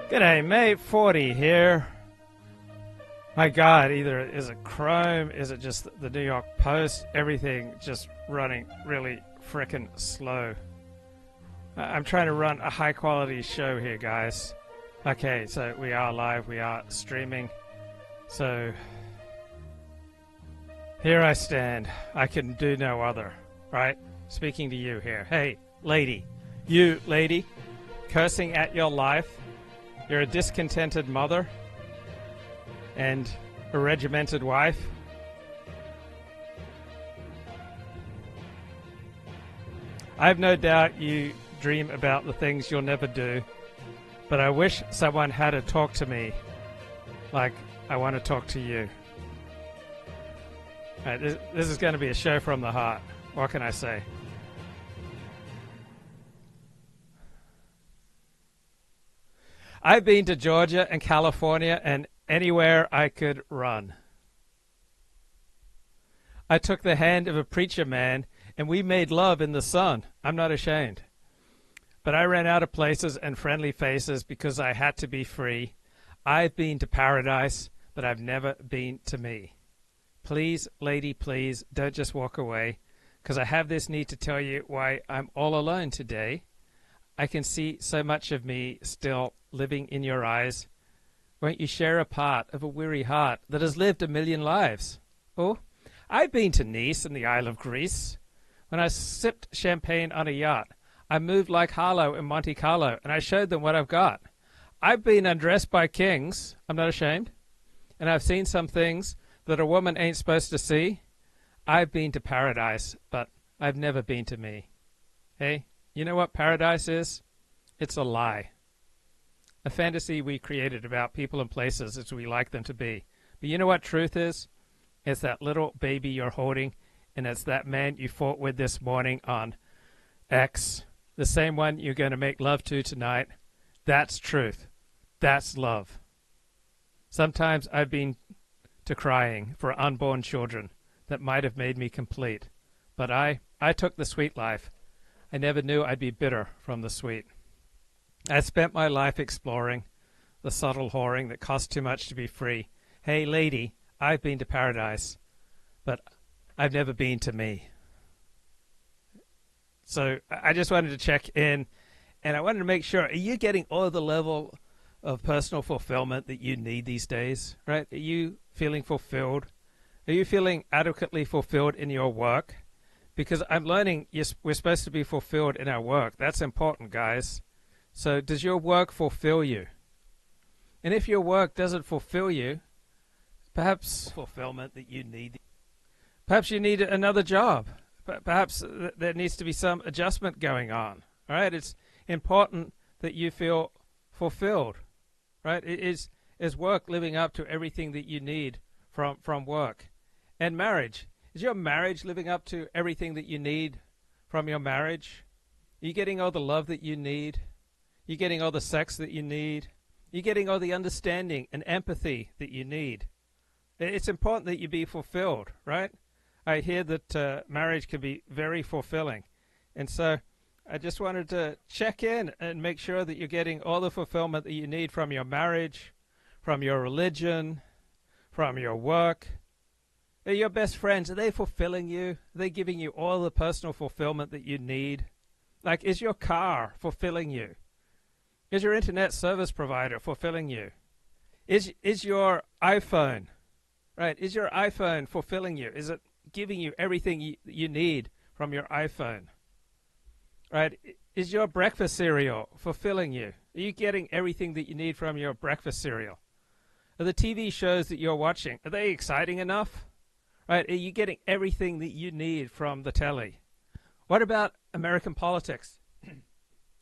G'day mate, 40 here. My god, either is it Chrome, is it just the New York Post, everything just running really frickin' slow. I'm trying to run a high quality show here, guys. Okay, so we are live, we are streaming. So, here I stand. I can do no other, right? Speaking to you here. Hey, lady. You, lady, cursing at your life. You're a discontented mother and a regimented wife. I have no doubt you dream about the things you'll never do, but I wish someone had to talk to me like I want to talk to you. All right, this is going to be a show from the heart. What can I say? I've been to Georgia and California and anywhere I could run. I took the hand of a preacher man and we made love in the sun. I'm not ashamed. But I ran out of places and friendly faces because I had to be free. I've been to paradise, but I've never been to me. Please, lady, please, don't just walk away, because I have this need to tell you why I'm all alone today. I can see so much of me still living in your eyes. Won't you share a part of a weary heart that has lived a million lives? Oh, I've been to Nice and the Isle of Greece. When I sipped champagne on a yacht, I moved like Harlow in Monte Carlo, and I showed them what I've got. I've been undressed by kings, I'm not ashamed, and I've seen some things that a woman ain't supposed to see. I've been to paradise, but I've never been to me. Hey? You know what paradise is? It's a lie. A fantasy we created about people and places as we like them to be. But you know what truth is? It's that little baby you're holding, and it's that man you fought with this morning on X, the same one you're going to make love to tonight. That's truth. That's love. Sometimes I've been to crying for unborn children that might have made me complete. But I took the sweet life. I never knew I'd be bitter from the sweet. I spent my life exploring the subtle whoring that costs too much to be free. Hey, lady, I've been to paradise, but I've never been to me. So I just wanted to check in, and I wanted to make sure, are you getting all the level of personal fulfillment that you need these days, right? Are you feeling fulfilled? Are you feeling adequately fulfilled in your work? Because I'm learning we're supposed to be fulfilled in our work. That's important, guys. So does your work fulfill you? And if your work doesn't fulfill you, perhaps fulfillment that you need. Perhaps you need another job. Perhaps there needs to be some adjustment going on. All right? It's important that you feel fulfilled. Right? Is work living up to everything that you need from work? And marriage. Is your marriage living up to everything that you need from your marriage? Are you getting all the love that you need? Are you getting all the sex that you need? Are you getting all the understanding and empathy that you need? It's important that you be fulfilled, right? I hear that marriage can be very fulfilling. And so I just wanted to check in and make sure that you're getting all the fulfillment that you need from your marriage, from your religion, from your work. Are your best friends, are they fulfilling you? Are they giving you all the personal fulfillment that you need? Like, is your car fulfilling you? Is your internet service provider fulfilling you? Is your iPhone, right? Is your iPhone fulfilling you? Is it giving you everything you need from your iPhone? Right? Is your breakfast cereal fulfilling you? Are you getting everything that you need from your breakfast cereal? Are the TV shows that you're watching, are they exciting enough? Right? Are you getting everything that you need from the telly? What about American politics?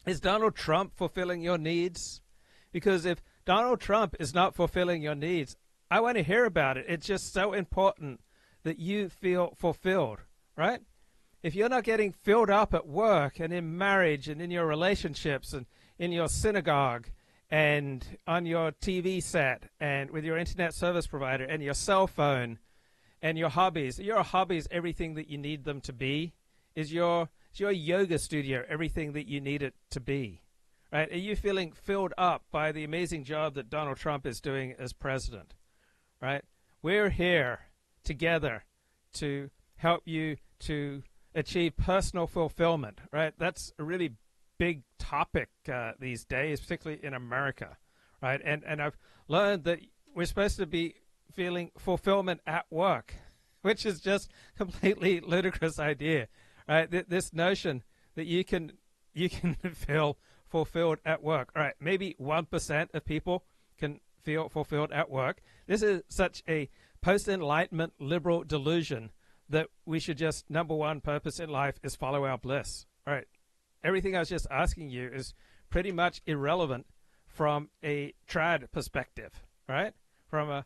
Is Donald Trump fulfilling your needs? Because if Donald Trump is not fulfilling your needs, I want to hear about it. It's just so important that you feel fulfilled, right? if you're not getting filled up at work and in marriage and in your relationships and in your synagogue and on your TV set and with your internet service provider and your cell phone and your hobbies, are your hobbies everything that you need them to be? Is your yoga studio everything that you need it to be? Right? Are you feeling filled up by the amazing job that Donald Trump is doing as president? Right? We're here together to help you to achieve personal fulfillment, right? That's a really big topic these days, particularly in America, right? And I've learned that we're supposed to be feeling fulfillment at work, which is just completely ludicrous idea, right? This notion that you can feel fulfilled at work. All right, maybe 1% of people can feel fulfilled at work. This is such a post-enlightenment liberal delusion that we should just, number one purpose in life is follow our bliss. All right, everything I was just asking you is pretty much irrelevant from a trad perspective, right? From a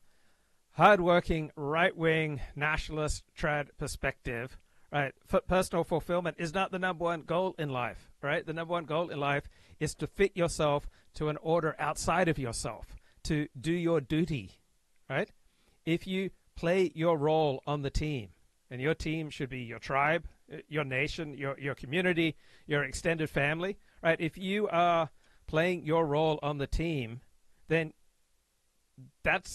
hardworking, right-wing, nationalist trad perspective, right? Personal fulfillment is not the number one goal in life, right? The number one goal in life is to fit yourself to an order outside of yourself, to do your duty, right? If you play your role on the team, and your team should be your tribe, your nation, your community, your extended family, right? If you are playing your role on the team, then that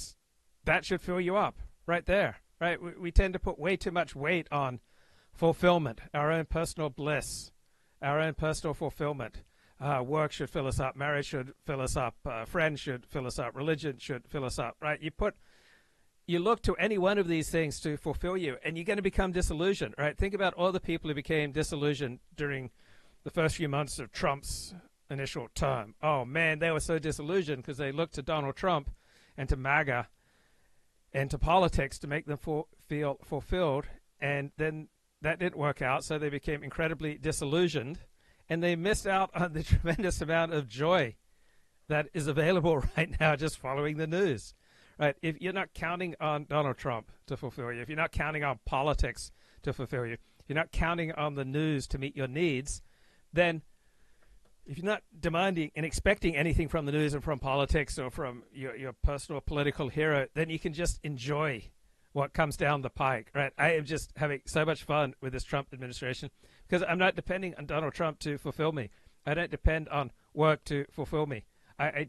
should fill you up right there, right? We tend to put way too much weight on fulfillment, our own personal bliss, our own personal fulfillment. Work should fill us up. Marriage should fill us up. Friends should fill us up. Religion should fill us up, right? You look to any one of these things to fulfill you, and you're going to become disillusioned, right? Think about all the people who became disillusioned during the first few months of Trump's initial term. Oh, man, they were so disillusioned because they looked to Donald Trump and to MAGA and to politics to make them feel fulfilled, and then that didn't work out, so they became incredibly disillusioned, and they missed out on the tremendous amount of joy that is available right now just following the news. Right, if you're not counting on Donald Trump to fulfill you, if you're not counting on politics to fulfill you, if you're not counting on the news to meet your needs, then if you're not demanding and expecting anything from the news and from politics or from your personal political hero, then you can just enjoy what comes down the pike, right? I am just having so much fun with this Trump administration because I'm not depending on Donald Trump to fulfill me. I don't depend on work to fulfill me. I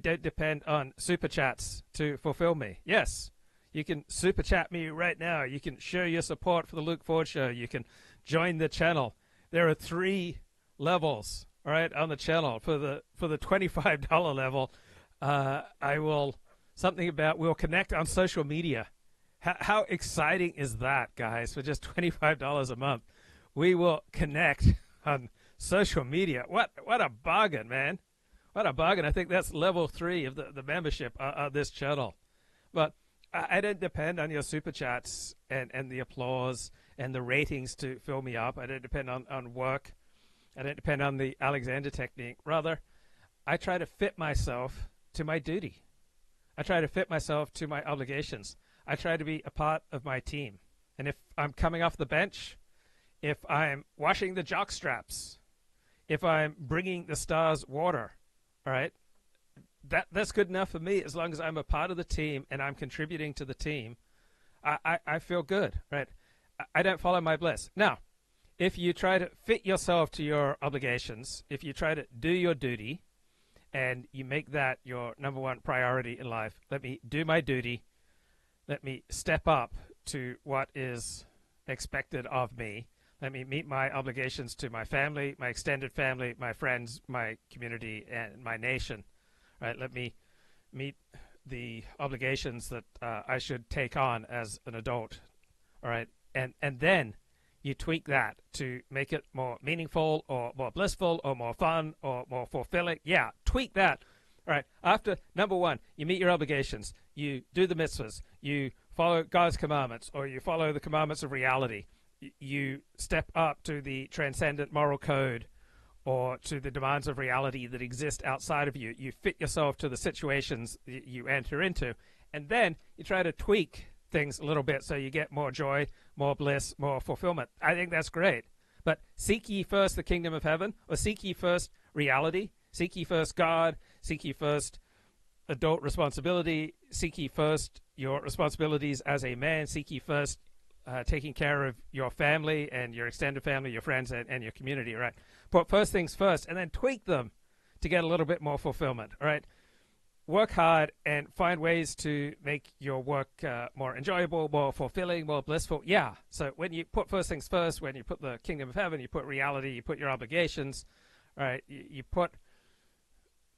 don't depend on super chats to fulfill me. Yes, you can super chat me right now. You can show your support for the Luke Ford Show. You can join the channel. There are 3 levels, all right, on the channel. For the $25 level, we'll connect on social media. How exciting is that, guys? For just $25 a month, we will connect on social media. What a bargain, man. What a bargain. I think that's level 3 of the membership on this channel. But I don't depend on your super chats and the applause and the ratings to fill me up. I don't depend on work. I don't depend on the Alexander technique. Rather, I try to fit myself to my duty. I try to fit myself to my obligations. I try to be a part of my team. And if I'm coming off the bench, if I'm washing the jock straps, if I'm bringing the stars water, all right, that's good enough for me as long as I'm a part of the team and I'm contributing to the team. I feel good, right? I don't follow my bliss. Now, if you try to fit yourself to your obligations, if you try to do your duty and you make that your number one priority in life, let me do my duty, let me step up to what is expected of me, let me meet my obligations to my family, my extended family, my friends, my community, and my nation. Right? Let me meet the obligations that I should take on as an adult. All right, and then you tweak that to make it more meaningful or more blissful or more fun or more fulfilling. Yeah, tweak that. All right. After number 1, you meet your obligations. You do the mitzvahs. You follow God's commandments, or you follow the commandments of reality. You step up to the transcendent moral code or to the demands of reality that exist outside of you. You fit yourself to the situations you enter into, and then you try to tweak things a little bit so you get more joy, more bliss, more fulfillment. I think that's great. But seek ye first the kingdom of heaven, or seek ye first reality, seek ye first God, seek ye first adult responsibility, seek ye first your responsibilities as a man, seek ye first taking care of your family and your extended family, your friends, and your community, right? Put first things first and then tweak them to get a little bit more fulfillment, all right? Work hard and find ways to make your work more enjoyable, more fulfilling, more blissful. Yeah, so when you put first things first, when you put the kingdom of heaven, you put reality, you put your obligations, all right? You put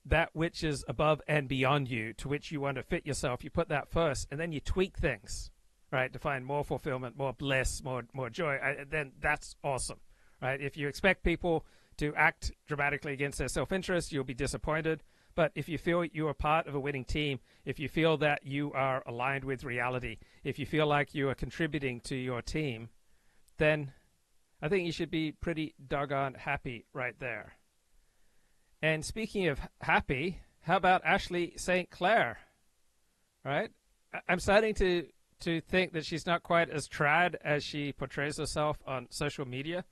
that which is above and beyond you, to which you want to fit yourself, you put that first, and then you tweak things, right, to find more fulfillment, more bliss, more joy. Then that's awesome, right? If you expect people to act dramatically against their self-interest, you'll be disappointed. But if you feel you are part of a winning team, if you feel that you are aligned with reality, if you feel like you are contributing to your team, then I think you should be pretty doggone happy right there. And speaking of happy, how about Ashley St. Clair? Right? I'm starting to think that she's not quite as trad as she portrays herself on social media.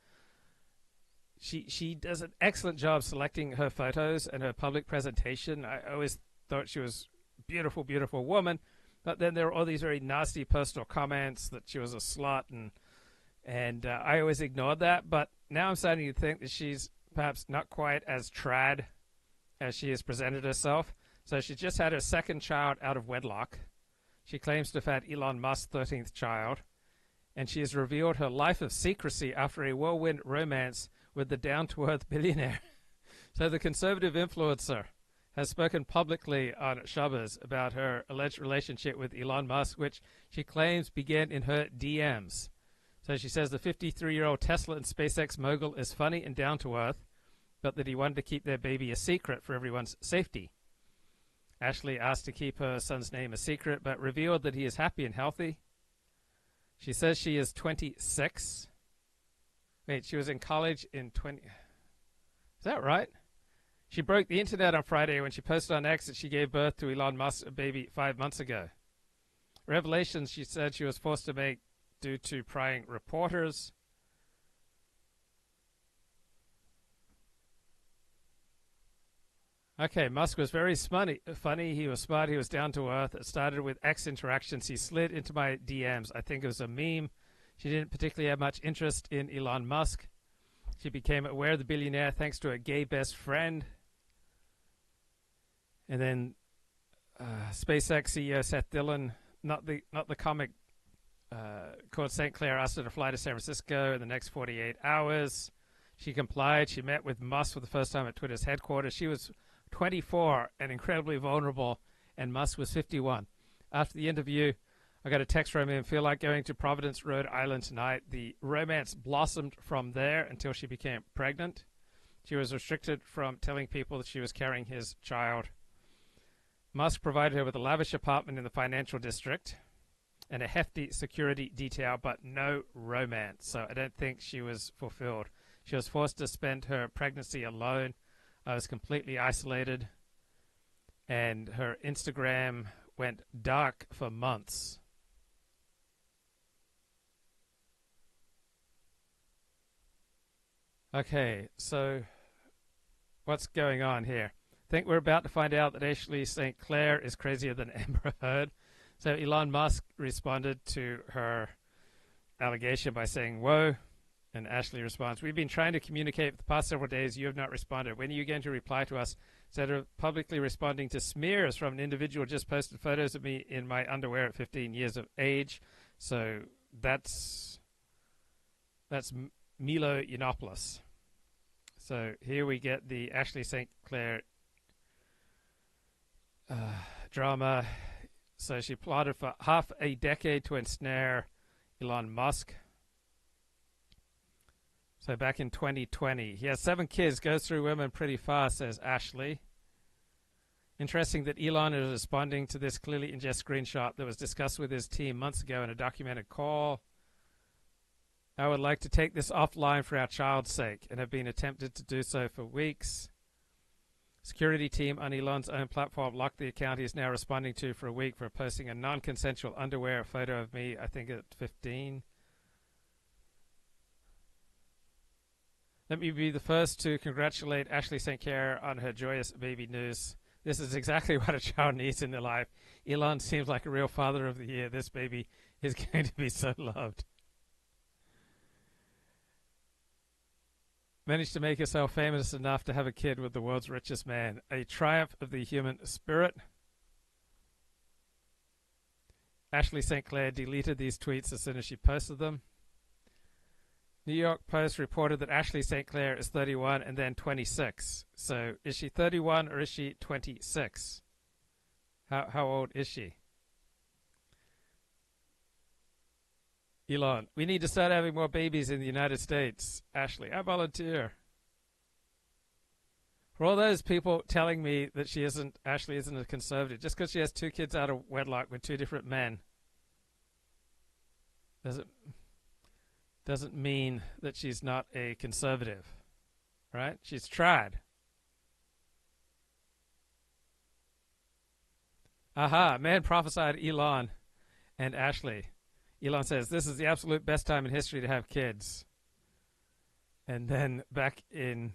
She does an excellent job selecting her photos and her public presentation. I always thought she was a beautiful, beautiful woman. But then there are all these very nasty personal comments that she was a slut, and I always ignored that. But now I'm starting to think that she's perhaps not quite as trad as she has presented herself. So she just had her second child out of wedlock. She claims to have had Elon Musk's 13th child. And she has revealed her life of secrecy after a whirlwind romance with the down-to-earth billionaire. So the conservative influencer has spoken publicly on Shabbos about her alleged relationship with Elon Musk, which she claims began in her DMs. So she says the 53-year-old Tesla and SpaceX mogul is funny and down-to-earth, but that he wanted to keep their baby a secret for everyone's safety. Ashley asked to keep her son's name a secret, but revealed that he is happy and healthy. She says she is 26. Wait, she was in college in 20... Is that right? She broke the internet on Friday when she posted on X that she gave birth to Elon Musk, a baby 5 months ago. Revelations she said she was forced to make due to prying reporters. Okay, Musk was very funny. He was smart. He was down to earth. It started with X interactions. He slid into my DMs. I think it was a meme. She didn't particularly have much interest in Elon Musk. She became aware of the billionaire thanks to a gay best friend. And then SpaceX CEO Seth Dillon, not the comic, called St. Clair, asked her to fly to San Francisco in the next 48 hours. She complied. She met with Musk for the first time at Twitter's headquarters. She was 24 and incredibly vulnerable, and Musk was 51. After the interview, I got a text from him, feel like going to Providence, Rhode Island tonight. The romance blossomed from there until she became pregnant. She was restricted from telling people that she was carrying his child. Musk provided her with a lavish apartment in the financial district and a hefty security detail, but no romance. So I don't think she was fulfilled. She was forced to spend her pregnancy alone. I was completely isolated, and her Instagram went dark for months. Okay, so what's going on here? I think we're about to find out that Ashley St. Clair is crazier than Amber Heard. So Elon Musk responded to her allegation by saying, "Whoa." And Ashley responds, "We've been trying to communicate for the past several days. You have not responded. When are you going to reply to us?" Instead of publicly responding to smears from an individual just posted photos of me in my underwear at 15 years of age. So that's Milo Yiannopoulos. So here we get the Ashley St. Clair drama. So she plotted for half a decade to ensnare Elon Musk. So back in 2020, he has 7 kids, goes through women pretty fast, says Ashley. Interesting that Elon is responding to this clearly ingest screenshot that was discussed with his team months ago in a documented call. I would like to take this offline for our child's sake and have been attempted to do so for weeks. Security team on Elon's own platform locked the account he is now responding to for a week for posting a non-consensual underwear photo of me, I think at 15. Let me be the first to congratulate Ashley St. Clair on her joyous baby news. This is exactly what a child needs in their life. Elon seems like a real father of the year. This baby is going to be so loved. Managed to make herself famous enough to have a kid with the world's richest man. A triumph of the human spirit. Ashley St. Clair deleted these tweets as soon as she posted them. New York Post reported that Ashley St. Clair is 31 and then 26. So is she 31 or is she 26? How old is she? Elon, we need to start having more babies in the United States. Ashley, I volunteer. For all those people telling me that Ashley isn't a conservative, just because she has 2 kids out of wedlock with 2 different men, doesn't mean that she's not a conservative, right? She's tried. Aha, man prophesied Elon and Ashley. Elon says, this is the absolute best time in history to have kids. And then back in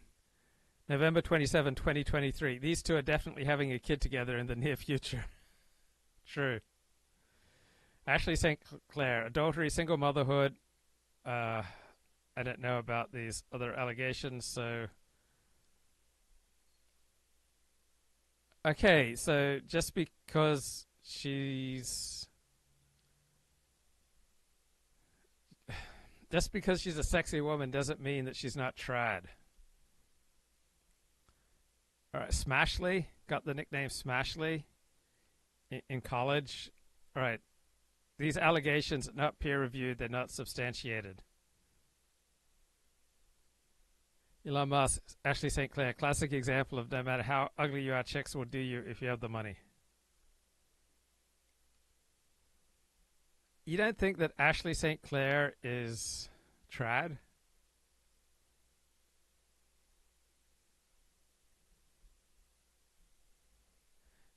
November 27, 2023, these two are definitely having a kid together in the near future. True. Ashley St. Clair, adultery, single motherhood. I don't know about these other allegations, so... Okay, so just because she's a sexy woman doesn't mean that she's not tried. All right, Smashley, got the nickname Smashley in college. All right, these allegations are not peer-reviewed, they're not substantiated. Elon Musk, Ashley St. Clair, classic example of no matter how ugly you are, chicks will do you if you have the money. You don't think that Ashley St. Clair is trad?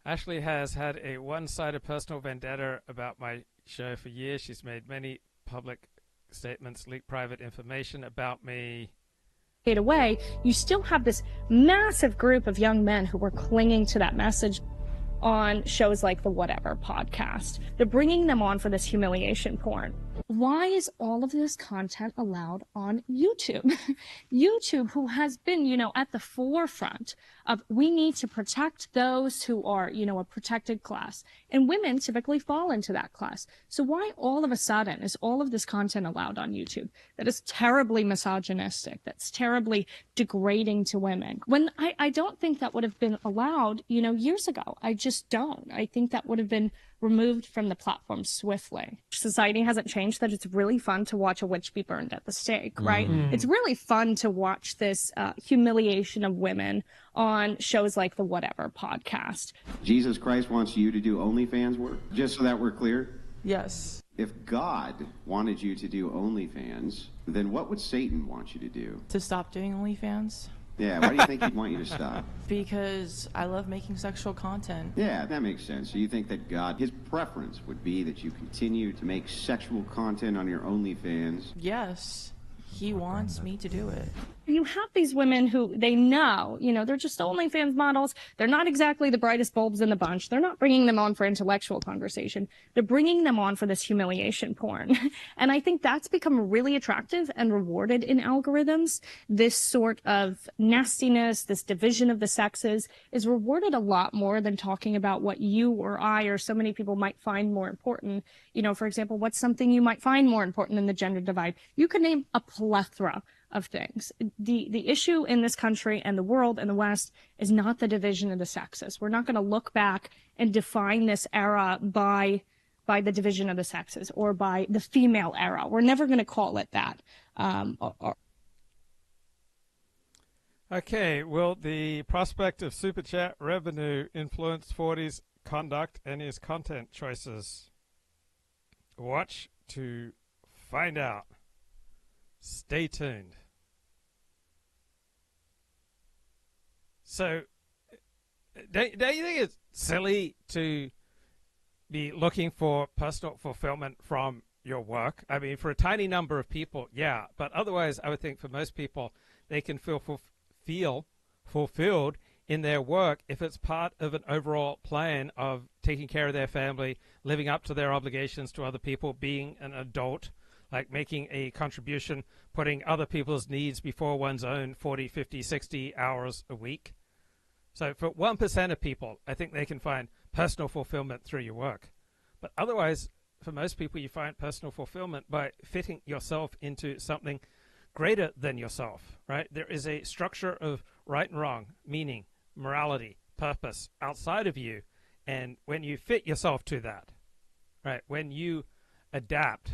Ashley has had a one-sided personal vendetta about my show for years. She's made many public statements, leaked private information about me. Away, you still have this massive group of young men who were clinging to that message on shows like the Whatever podcast. They're bringing them on for this humiliation porn. Why is all of this content allowed on YouTube? YouTube, who has been, at the forefront of we need to protect those who are, a protected class. And women typically fall into that class. So why all of a sudden is all of this content allowed on YouTube that is terribly misogynistic, that's terribly degrading to women? When I don't think that would have been allowed, years ago. I just don't. I think that would have been removed from the platform swiftly. Society hasn't changed that it's really fun to watch a witch be burned at the stake, right? Mm. It's really fun to watch this humiliation of women on shows like the Whatever podcast. Jesus Christ wants you to do OnlyFans work? Just so that we're clear? Yes. If God wanted you to do OnlyFans, then what would Satan want you to do? To stop doing OnlyFans. Yeah, why do you think he'd want you to stop? Because I love making sexual content. Yeah, that makes sense. So you think that God, his preference would be that you continue to make sexual content on your OnlyFans? Yes. He wants me to do it. You have these women who they know, they're just OnlyFans models. They're not exactly the brightest bulbs in the bunch. They're not bringing them on for intellectual conversation. They're bringing them on for this humiliation porn. And I think that's become really attractive and rewarded in algorithms. This sort of nastiness, this division of the sexes is rewarded a lot more than talking about what you or I or so many people might find more important. For example, what's something you might find more important than the gender divide? You could name a plethora of things. The issue in this country and the world and the West is not the division of the sexes. We're not going to look back and define this era by the division of the sexes or by the female era. We're never going to call it that. Okay, will the prospect of Super Chat revenue influence 40's conduct and his content choices? Watch to find out. Stay tuned. So, don't you think it's silly to be looking for personal fulfillment from your work? I mean, for a tiny number of people, yeah, but otherwise, I would think for most people, they can feel fulfilled in their work if it's part of an overall plan of taking care of their family, living up to their obligations to other people, being an adult, like making a contribution, putting other people's needs before one's own 40, 50, 60 hours a week. So for 1% of people, I think they can find personal fulfillment through your work. But otherwise, for most people, you find personal fulfillment by fitting yourself into something greater than yourself, right? There is a structure of right and wrong, meaning, morality, purpose outside of you. And when you fit yourself to that, right, when you adapt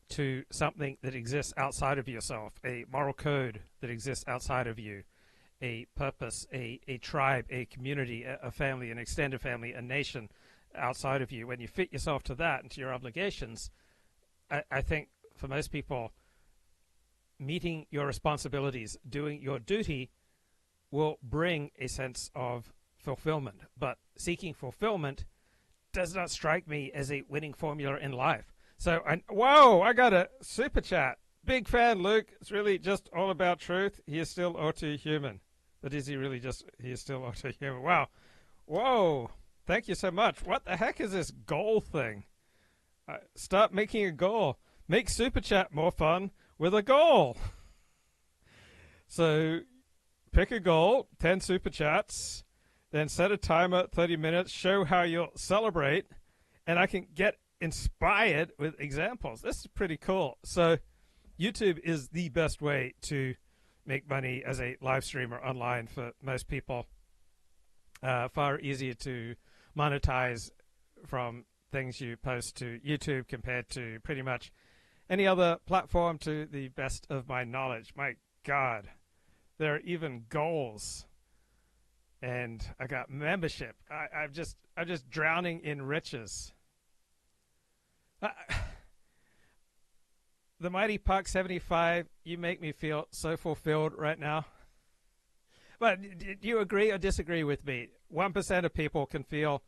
to something that exists outside of yourself, a moral code that exists outside of you, a purpose, a tribe, a community, a family, an extended family, a nation outside of you, when you fit yourself to that and to your obligations, I think for most people, meeting your responsibilities, doing your duty will bring a sense of fulfillment. But seeking fulfillment does not strike me as a winning formula in life. So, whoa, I got a super chat. Big fan, Luke. It's really just all about truth. He is still auto-human. But is he really just, he is still auto-human? Wow. Whoa. Thank you so much. What the heck is this goal thing? Start making a goal. Make super chat more fun with a goal. So, pick a goal, 10 super chats, then set a timer, 30 minutes, show how you'll celebrate, and I can get inspired with examples. This is pretty cool. So YouTube is the best way to make money as a live streamer online for most people. Far easier to monetize from things you post to YouTube compared to pretty much any other platform, to the best of my knowledge. My God, there are even goals. And I got membership. I'm just drowning in riches. The Mighty Puck 75, you make me feel so fulfilled right now. But do you agree or disagree with me? 1% of people can feel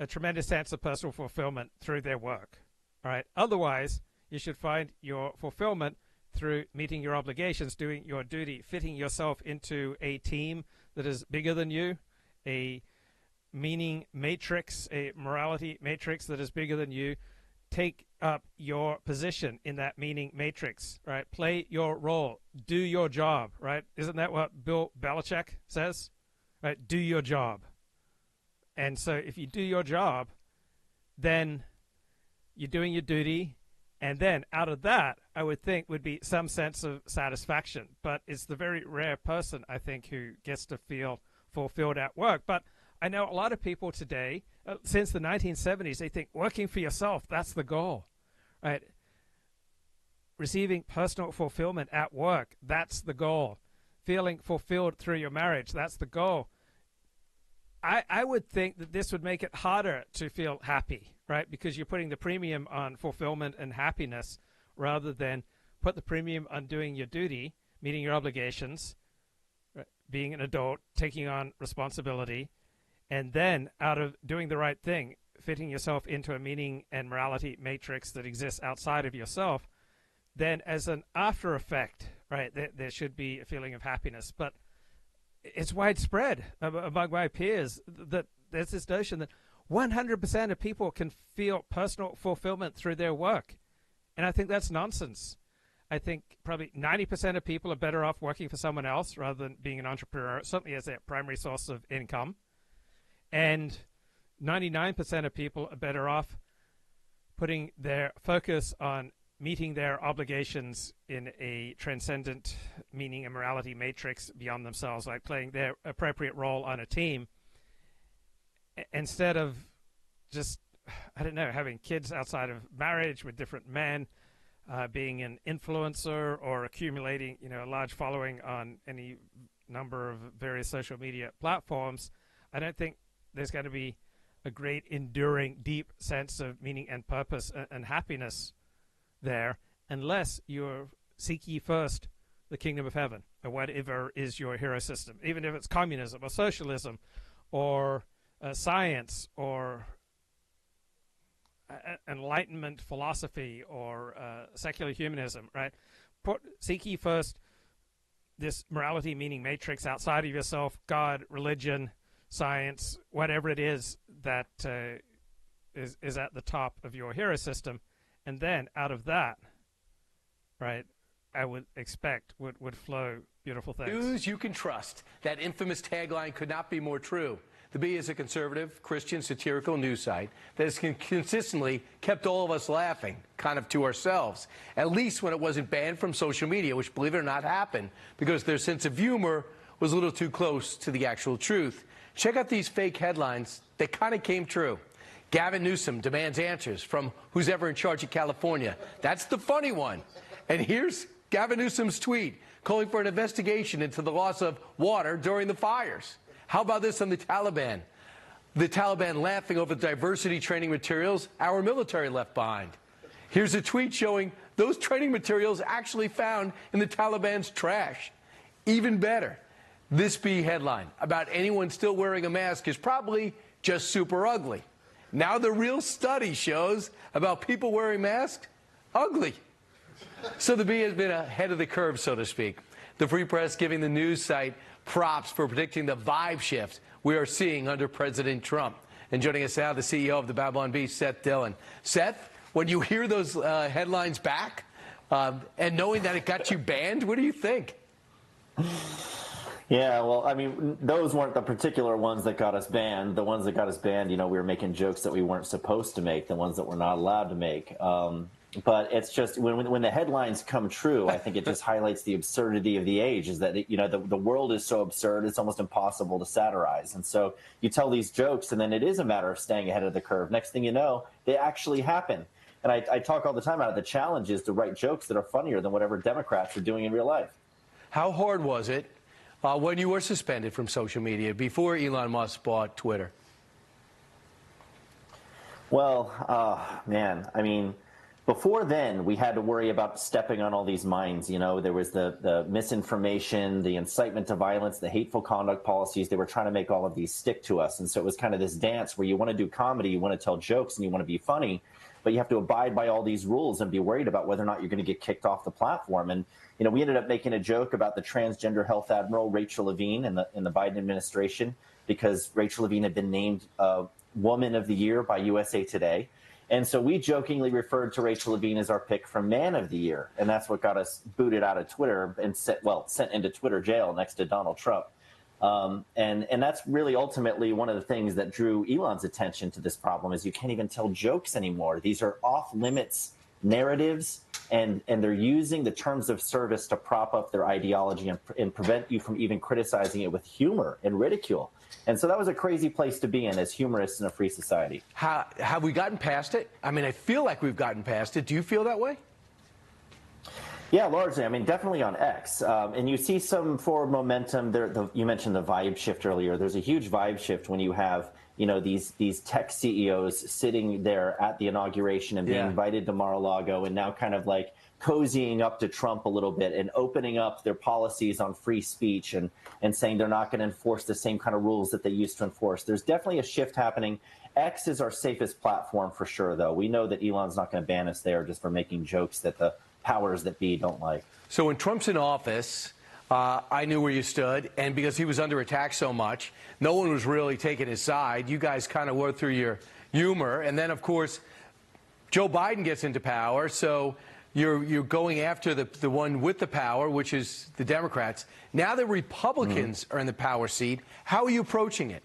a tremendous sense of personal fulfillment through their work. All right. Otherwise, you should find your fulfillment through meeting your obligations, doing your duty, fitting yourself into a team that is bigger than you, a meaning matrix, a morality matrix that is bigger than you. Take up your position in that meaning matrix, right? Play your role. Do your job, right? Isn't that what Bill Belichick says? Right? Do your job. And so if you do your job, then you're doing your duty. And then out of that, I would think would be some sense of satisfaction. But it's the very rare person, I think, who gets to feel fulfilled at work. But I know a lot of people today, since the 1970s, they think working for yourself, that's the goal, right? Receiving personal fulfillment at work, that's the goal. Feeling fulfilled through your marriage, that's the goal. I would think that this would make it harder to feel happy, right? Because you're putting the premium on fulfillment and happiness rather than put the premium on doing your duty, meeting your obligations, right? Being an adult, taking on responsibility, and then out of doing the right thing, fitting yourself into a meaning and morality matrix that exists outside of yourself, then as an after effect, right, there should be a feeling of happiness. But it's widespread among my peers that there's this notion that 100% of people can feel personal fulfillment through their work. And I think that's nonsense. I think probably 90% of people are better off working for someone else rather than being an entrepreneur, certainly as their primary source of income. And 99% of people are better off putting their focus on meeting their obligations in a transcendent meaning and morality matrix beyond themselves, like playing their appropriate role on a team, instead of just, I don't know, having kids outside of marriage with different men, being an influencer or accumulating, a large following on any number of various social media platforms. I don't think there's going to be a great, enduring, deep sense of meaning and purpose and happiness there unless you seek ye first the kingdom of heaven, or whatever is your hero system, even if it's communism or socialism or science or enlightenment philosophy or secular humanism, right? Seek ye first this morality meaning matrix outside of yourself, God, religion, science, whatever it is that is at the top of your hero system, and then out of that, right, I would expect would flow beautiful things. News you can trust. That infamous tagline could not be more true. The Bee is a conservative, Christian, satirical news site that has consistently kept all of us laughing, kind of to ourselves, at least when it wasn't banned from social media, which, believe it or not, happened because their sense of humor was a little too close to the actual truth. Check out these fake headlines that kind of came true. Gavin Newsom demands answers from who's ever in charge of California. That's the funny one. And here's Gavin Newsom's tweet calling for an investigation into the loss of water during the fires. How about this on the Taliban? The Taliban laughing over the diversity training materials our military left behind. Here's a tweet showing those training materials actually found in the Taliban's trash. Even better, this Bee headline about anyone still wearing a mask is probably just super ugly. Now the real study shows about people wearing masks, ugly. So the Bee has been ahead of the curve, so to speak. The Free Press giving the news site props for predicting the vibe shift we are seeing under President Trump. And joining us now, the CEO of the Babylon Bee, Seth Dillon. Seth, when you hear those headlines back and knowing that it got you banned, what do you think? Yeah, well, I mean, those weren't the particular ones that got us banned. The ones that got us banned, you know, we were making jokes that we weren't supposed to make, the ones that we're not allowed to make. But it's just when the headlines come true, I think it just highlights the absurdity of the age, is that, you know, the world is so absurd, it's almost impossible to satirize. And so you tell these jokes, and then it is a matter of staying ahead of the curve. Next thing you know, they actually happen. And I talk all the time about it. The challenge is to write jokes that are funnier than whatever Democrats are doing in real life. How hard was it when you were suspended from social media before Elon Musk bought Twitter? Well, man, I mean, before then, we had to worry about stepping on all these mines. You know, there was the misinformation, the incitement to violence, the hateful conduct policies. They were trying to make all of these stick to us. And so it was kind of this dance where you want to do comedy, you want to tell jokes, and you want to be funny, but you have to abide by all these rules and be worried about whether or not you're going to get kicked off the platform. And, you know, we ended up making a joke about the transgender health admiral, Rachel Levine, in the Biden administration, because Rachel Levine had been named Woman of the Year by USA Today. And so we jokingly referred to Rachel Levine as our pick for Man of the Year. And that's what got us booted out of Twitter and sent into Twitter jail next to Donald Trump. And that's really ultimately one of the things that drew Elon's attention to this problem, is you can't even tell jokes anymore. These are off-limits narratives, and they're using the terms of service to prop up their ideology and prevent you from even criticizing it with humor and ridicule. And so that was a crazy place to be in as humorists in a free society. Have we gotten past it? I mean, I feel like we've gotten past it. Do you feel that way? Yeah, largely. I mean, definitely on X. And you see some forward momentum there. You mentioned the vibe shift earlier. There's a huge vibe shift when you have, you know, these tech CEOs sitting there at the inauguration and being invited to Mar-a-Lago, and now kind of like cozying up to Trump a little bit and opening up their policies on free speech and saying they're not going to enforce the same kind of rules that they used to enforce. There's definitely a shift happening. X is our safest platform for sure, though. We know that Elon's not going to ban us there just for making jokes that the powers that be don't like. So when Trump's in office, I knew where you stood, and because he was under attack so much, no one was really taking his side. You guys kind of worked through your humor, and then, of course, Joe Biden gets into power, so you're going after the one with the power, which is the Democrats. Now the Republicans are in the power seat. How are you approaching it?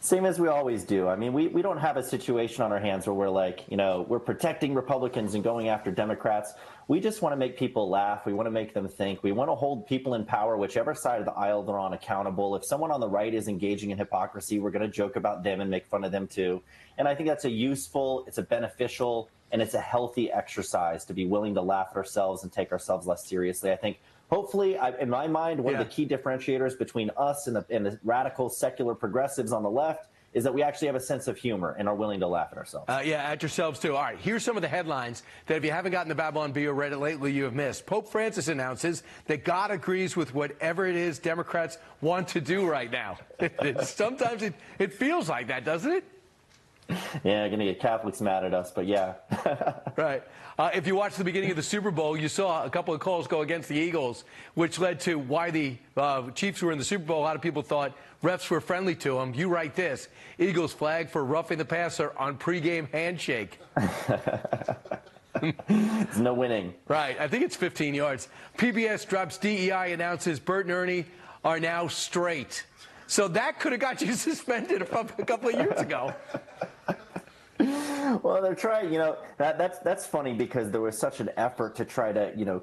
Same as we always do. I mean, we don't have a situation on our hands where we're like, you know, we're protecting Republicans and going after Democrats. We just want to make people laugh. We want to make them think. We want to hold people in power, whichever side of the aisle they're on, accountable. If someone on the right is engaging in hypocrisy, we're going to joke about them and make fun of them too. And I think that's a useful, it's a beneficial, and it's a healthy exercise to be willing to laugh at ourselves and take ourselves less seriously. I think hopefully, in my mind, one of the key differentiators between us and the radical secular progressives on the left is that we actually have a sense of humor and are willing to laugh at ourselves. Yeah, at yourselves, too. All right, here's some of the Headlines that if you haven't gotten the Babylon Bee or read it lately, you have missed. Pope Francis announces that God agrees with whatever it is Democrats want to do right now. Sometimes it feels like that, doesn't it? Yeah, going to get Catholics mad at us, but yeah. Right. If you watched the beginning of the Super Bowl, you saw a couple of calls go against the Eagles, which led to why the Chiefs were in the Super Bowl. A lot of people thought refs were friendly to them. You write this: Eagles flag for roughing the passer on pregame handshake. There's no winning. Right. I think it's 15 yards. PBS drops DEI, announces Bert and Ernie are now straight. So that could have got you suspended a couple of years ago. Well, they're trying, that's funny because there was such an effort to try to,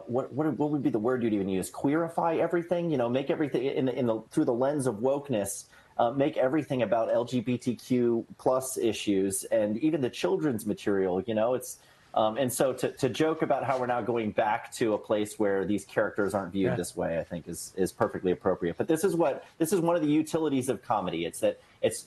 what would be the word you'd even use? Queerify everything, make everything through the lens of wokeness, make everything about LGBTQ plus issues and even the children's material, it's. And so to joke about how we're now going back to a place where these characters aren't viewed this way, I think is perfectly appropriate. But this is one of the utilities of comedy.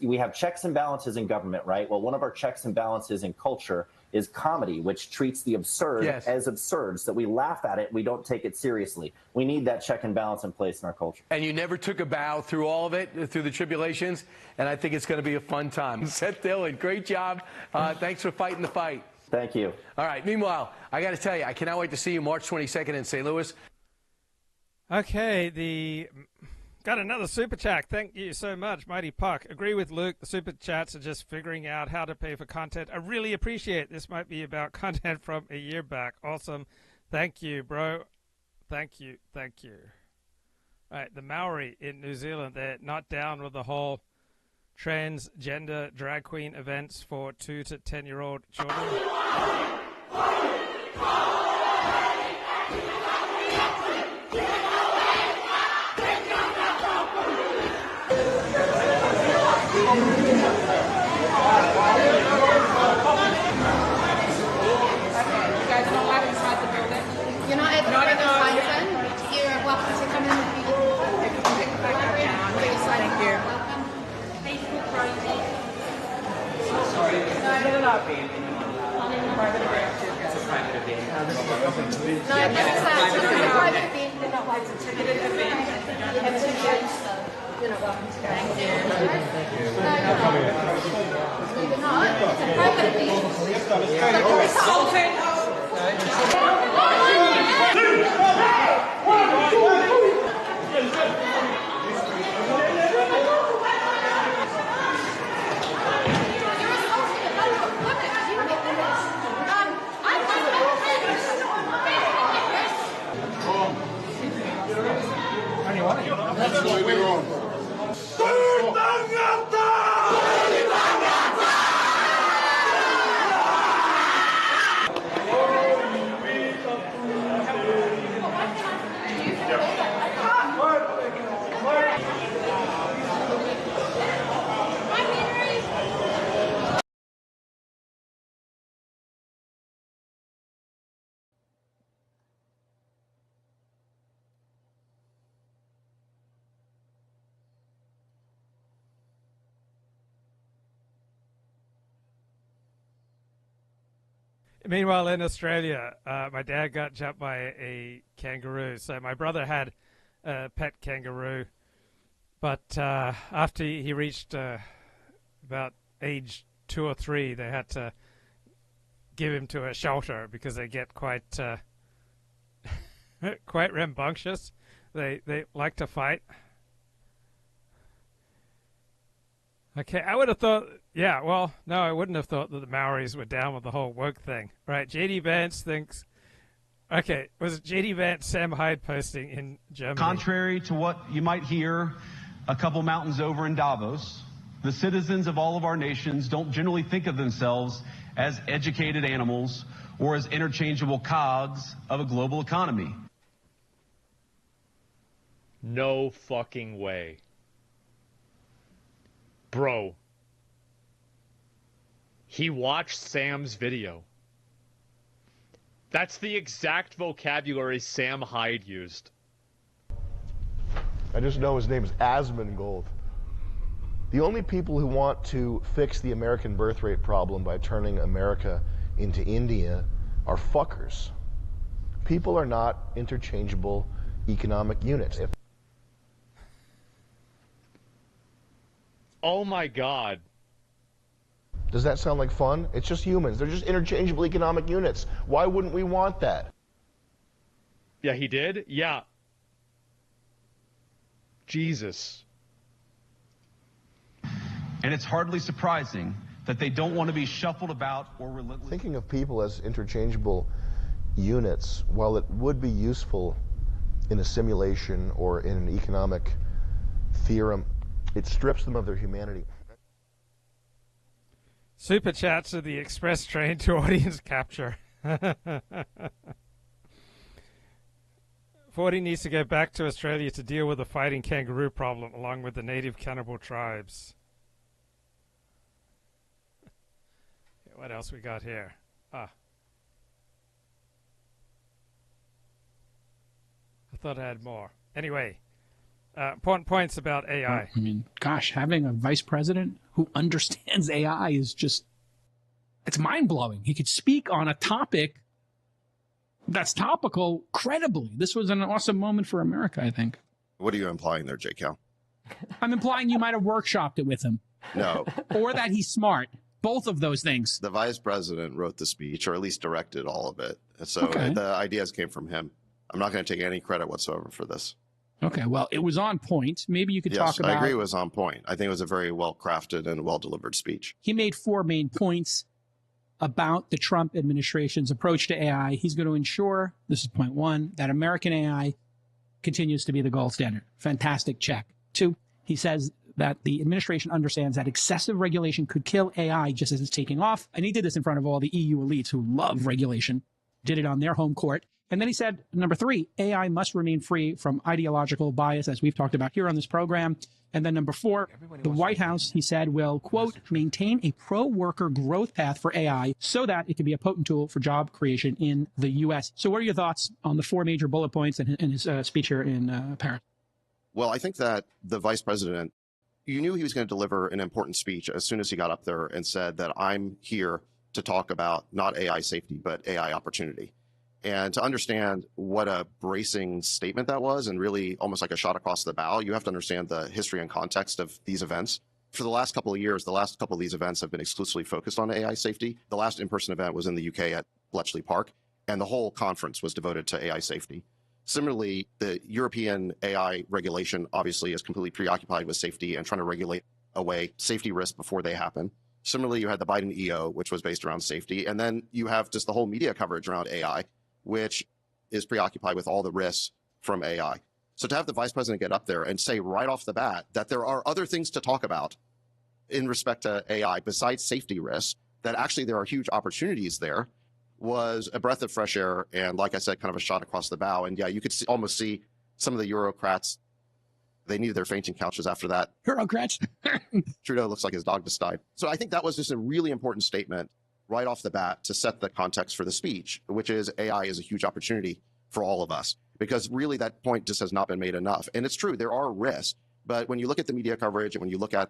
We have checks and balances in government, right? Well, one of our checks and balances in culture is comedy, which treats the absurd as absurd, so that we laugh at it, we don't take it seriously. We need that check and balance in place in our culture. And you never took a bow through all of it, through the tribulations, and I think it's going to be a fun time. Seth Dillon, great job. Thanks for fighting the fight. Thank you. All right. Meanwhile, I got to tell you, I cannot wait to see you March 22nd in St. Louis. Okay, got another super chat. Thank you so much, Mighty Puck. Agree with Luke. The super chats are just figuring out how to pay for content. I really appreciate it. This might be about content from a year back. Awesome. Thank you, bro. Thank you. Thank you. All right, the Maori in New Zealand, they're not down with the whole transgender drag queen events for 2 to 10-year-old children. You're not able to bring a license. You're welcome to come in with me. Thank you. Sorry, no, not being it's a private event. No, this is a private event. They're not licensed. You have two kids, so you're not welcome to go. Thank you. No, you're not. It's a private event. That's why we're on. Meanwhile, in Australia, my dad got jumped by a kangaroo. So my brother had a pet kangaroo, but after he reached about age 2 or 3, they had to give him to a shelter because they get quite quite rambunctious. They like to fight. Okay, I would have thought, yeah, well, no, I wouldn't have thought that the Maoris were down with the whole woke thing. Right, JD Vance thinks, okay, was JD Vance Sam Hyde posting in Germany? Contrary to what you might hear a couple mountains over in Davos, the citizens of all of our nations don't generally think of themselves as educated animals or as interchangeable cogs of a global economy. No fucking way. Bro, he watched Sam's video. That's the exact vocabulary Sam Hyde used. I just know his name is Asmongold. The only people who want to fix the American birth rate problem by turning America into India are fuckers. People are not interchangeable economic units. Oh my God. Does that sound like fun? It's just humans. They're just interchangeable economic units. Why wouldn't we want that? Yeah, he did? Yeah. Jesus. And it's hardly surprising that they don't want to be shuffled about or relentlessly. Thinking of people as interchangeable units, while it would be useful in a simulation or in an economic theorem, it strips them of their humanity. Super chats of the express train to audience capture. 40 needs to go back to Australia to deal with the fighting kangaroo problem along with the native cannibal tribes. What else we got here? I thought I had more. Anyway, points about AI. I mean, gosh, having a vice president who understands AI is just, it's mind-blowing. He could speak on a topic that's topical credibly. This was an awesome moment for America, I think. What are you implying there, J. Cal? I'm implying you might have workshopped it with him. No. Or that he's smart. Both of those things. The vice president wrote the speech, or at least directed all of it. So the ideas came from him. I'm not going to take any credit whatsoever for this. Okay, well, it was on point. Maybe you could talk about... I agree it was on point. I think it was a very well-crafted and well-delivered speech. He made 4 main points about the Trump administration's approach to AI. He's going to ensure, this is point 1, that American AI continues to be the gold standard. Fantastic check. 2, he says that the administration understands that excessive regulation could kill AI just as it's taking off. And he did this in front of all the EU elites who love regulation, did it on their home court. And then he said, number 3, AI must remain free from ideological bias, as we've talked about here on this program. And then number 4, the White House, he said, will, quote, maintain a pro-worker growth path for AI so that it can be a potent tool for job creation in the U.S. So what are your thoughts on the 4 major bullet points in his speech here in Paris? Well, I think that the vice president, you knew he was going to deliver an important speech as soon as he got up there and said that I'm here to talk about not AI safety, but AI opportunity. And to understand what a bracing statement that was, and really almost like a shot across the bow, you have to understand the history and context of these events. For the last couple of years, the last couple of these events have been exclusively focused on AI safety. The last in-person event was in the UK at Bletchley Park, and the whole conference was devoted to AI safety. Similarly, the European AI regulation obviously is completely preoccupied with safety and trying to regulate away safety risks before they happen. Similarly, you had the Biden EO, which was based around safety. And then you have just the whole media coverage around AI, which is preoccupied with all the risks from AI. So to have the vice president get up there and say right off the bat that there are other things to talk about in respect to AI besides safety risks, that actually there are huge opportunities there, was a breath of fresh air. And like I said, kind of a shot across the bow. And yeah, you could almost see some of the Eurocrats, they needed their fainting couches after that. Eurocrats. Trudeau looks like his dog just died. So I think that was just a really important statement right off the bat to set the context for the speech, which is AI is a huge opportunity for all of us, because really that point just has not been made enough. And it's true, there are risks, but when you look at the media coverage and when you look at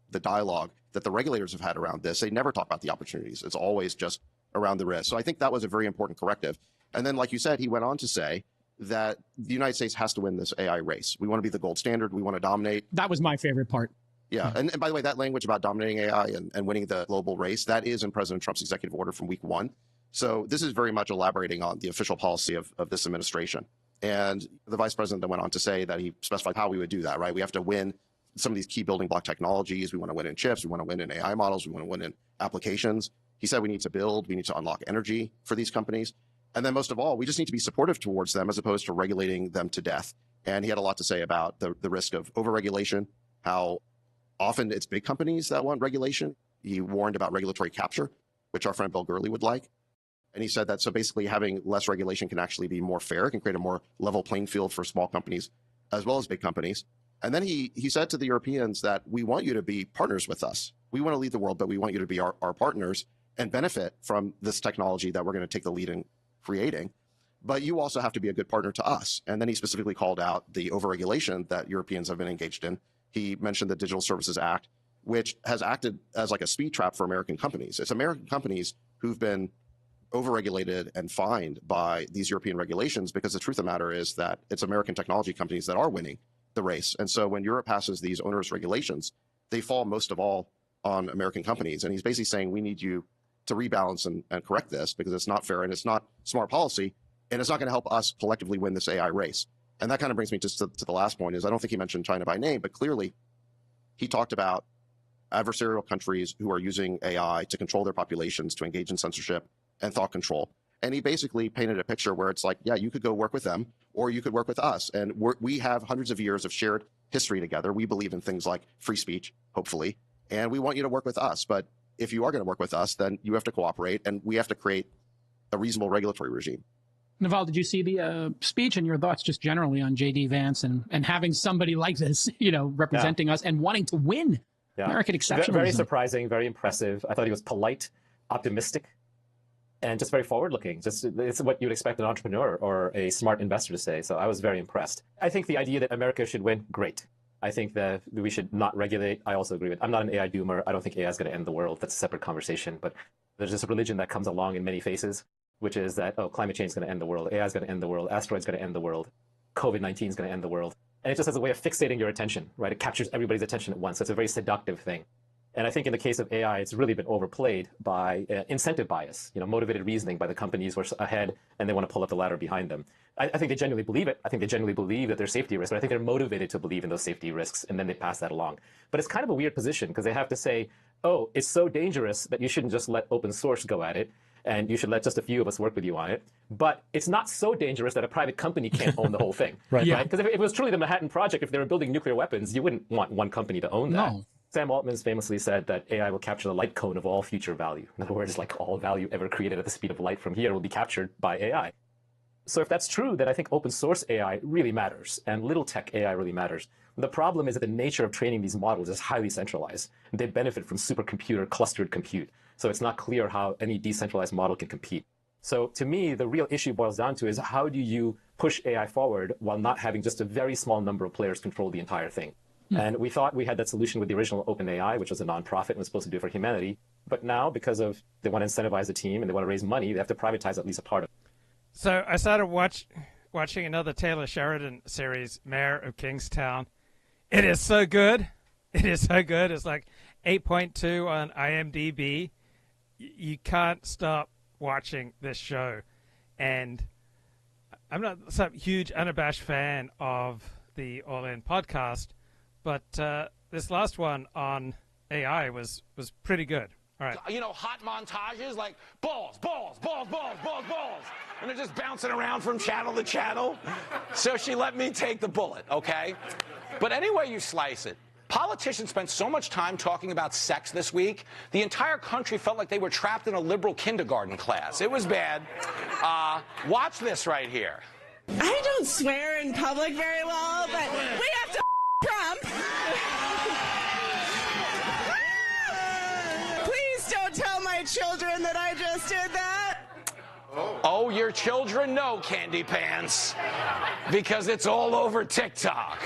the dialogue that the regulators have had around this, they never talk about the opportunities. It's always just around the risk. So I think that was a very important corrective. And then, like you said, he went on to say that the United States has to win this AI race. We want to be the gold standard. We want to dominate. That was my favorite part. Yeah. And by the way, that language about dominating AI and winning the global race, that is in President Trump's executive order from week 1. So this is very much elaborating on the official policy of this administration. And the vice president then went on to say that he specified how we would do that, right? We have to win some of these key building block technologies. We want to win in chips. We want to win in AI models. We want to win in applications. He said we need to build, we need to unlock energy for these companies. And then most of all, we just need to be supportive towards them as opposed to regulating them to death. And he had a lot to say about the risk of overregulation, how often it's big companies that want regulation. He warned about regulatory capture, which our friend Bill Gurley would like. And he said that so basically having less regulation can actually be more fair, can create a more level playing field for small companies as well as big companies. And then he said to the Europeans that we want you to be partners with us. We want to lead the world, but we want you to be our partners and benefit from this technology that we're going to take the lead in creating. But you also have to be a good partner to us. And then he specifically called out the overregulation that Europeans have been engaged in. He mentioned the Digital Services Act. which has acted as like a speed trap for American companies. It's American companies who've been overregulated and fined by these European regulations, because the truth of the matter is that it's American technology companies that are winning the race. And so when Europe passes these onerous regulations, they fall most of all on American companies. And he's basically saying, we need you to rebalance and correct this, because it's not fair and it's not smart policy, and it's not going to help us collectively win this AI race. And that kind of brings me just to the last point, is I don't think he mentioned China by name, but clearly he talked about adversarial countries who are using AI to control their populations, to engage in censorship and thought control. And he basically painted a picture where it's like, yeah, you could go work with them, or you could work with us. And we have hundreds of years of shared history together. We believe in things like free speech, hopefully, and we want you to work with us. But if you are going to work with us, then you have to cooperate, and we have to create a reasonable regulatory regime. Naval, did you see the speech, and your thoughts just generally on JD Vance and having somebody like this, representing us and wanting to win American exceptionalism? Very surprising, very impressive. I thought he was polite, optimistic, and just very forward-looking. It's what you'd expect an entrepreneur or a smart investor to say. So I was very impressed. I think the idea that America should win, great. I think that we should not regulate. I also agree with. I'm not an AI doomer. I don't think AI is going to end the world. That's a separate conversation. But there's this religion that comes along in many faces, which is that, climate change is going to end the world. AI is going to end the world. Asteroids going to end the world. COVID-19 is going to end the world. And it just has a way of fixating your attention, right? It captures everybody's attention at once. So it's a very seductive thing. And I think in the case of AI, it's really been overplayed by incentive bias, motivated reasoning by the companies who are ahead and they want to pull up the ladder behind them. I think they genuinely believe it. I think they genuinely believe that there's safety risks, but I think they're motivated to believe in those safety risks, and then they pass that along. But it's kind of a weird position, because they have to say, oh, it's so dangerous that you shouldn't just let open source go at it, and you should let just a few of us work with you on it. But it's not so dangerous that a private company can't own the whole thing. Right? Because if it was truly the Manhattan Project, if they were building nuclear weapons, you wouldn't want one company to own that. No. Sam Altman famously said that AI will capture the light cone of all future value. In other words, like all value ever created at the speed of light from here will be captured by AI. So if that's true, then I think open source AI really matters, and little tech AI really matters. The problem is that the nature of training these models is highly centralized. They benefit from supercomputer clustered compute. So it's not clear how any decentralized model can compete. So to me, the real issue boils down to is, how do you push AI forward while not having just a very small number of players control the entire thing? And we thought we had that solution with the original OpenAI, which was a nonprofit and was supposed to do it for humanity. But now, because of they want to incentivize the team and they want to raise money, they have to privatize at least a part of it. So I started watching another Taylor Sheridan series, Mayor of Kingstown. It is so good. It is so good. It's like 8.2 on IMDb. You can't stop watching this show. And I'm not some huge unabashed fan of the All In podcast, but this last one on AI was pretty good. All right. Hot montages like balls, balls, balls, balls, balls, balls. And they're just bouncing around from channel to channel. So she let me take the bullet, okay? But any way you slice it, politicians spent so much time talking about sex this week, the entire country felt like they were trapped in a liberal kindergarten class. It was bad. Watch this right here. I don't swear in public very well, but we have to Trump. Please don't tell my children that I just did that. Oh, your children know, Candy Pants, because it's all over TikTok.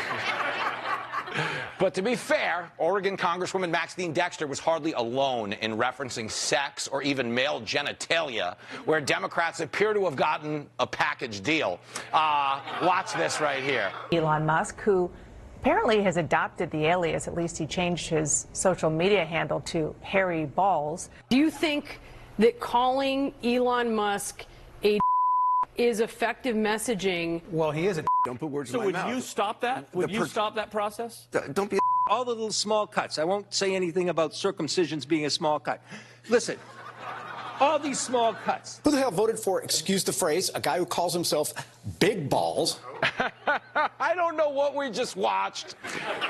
But to be fair, Oregon Congresswoman Maxine Dexter was hardly alone in referencing sex or even male genitalia, where Democrats appear to have gotten a package deal. Watch this right here. Elon Musk, who apparently has adopted the alias, at least he changed his social media handle to Harry Balls. Do you think that calling Elon Musk a is effective messaging? Well, he is a don't put words in my mouth. So would you stop that? Would you stop that process? Don't be all the little small cuts. I won't say anything about circumcisions being a small cut. Listen, all these small cuts. Who the hell voted for, excuse the phrase, a guy who calls himself Big Balls? I don't know what we just watched,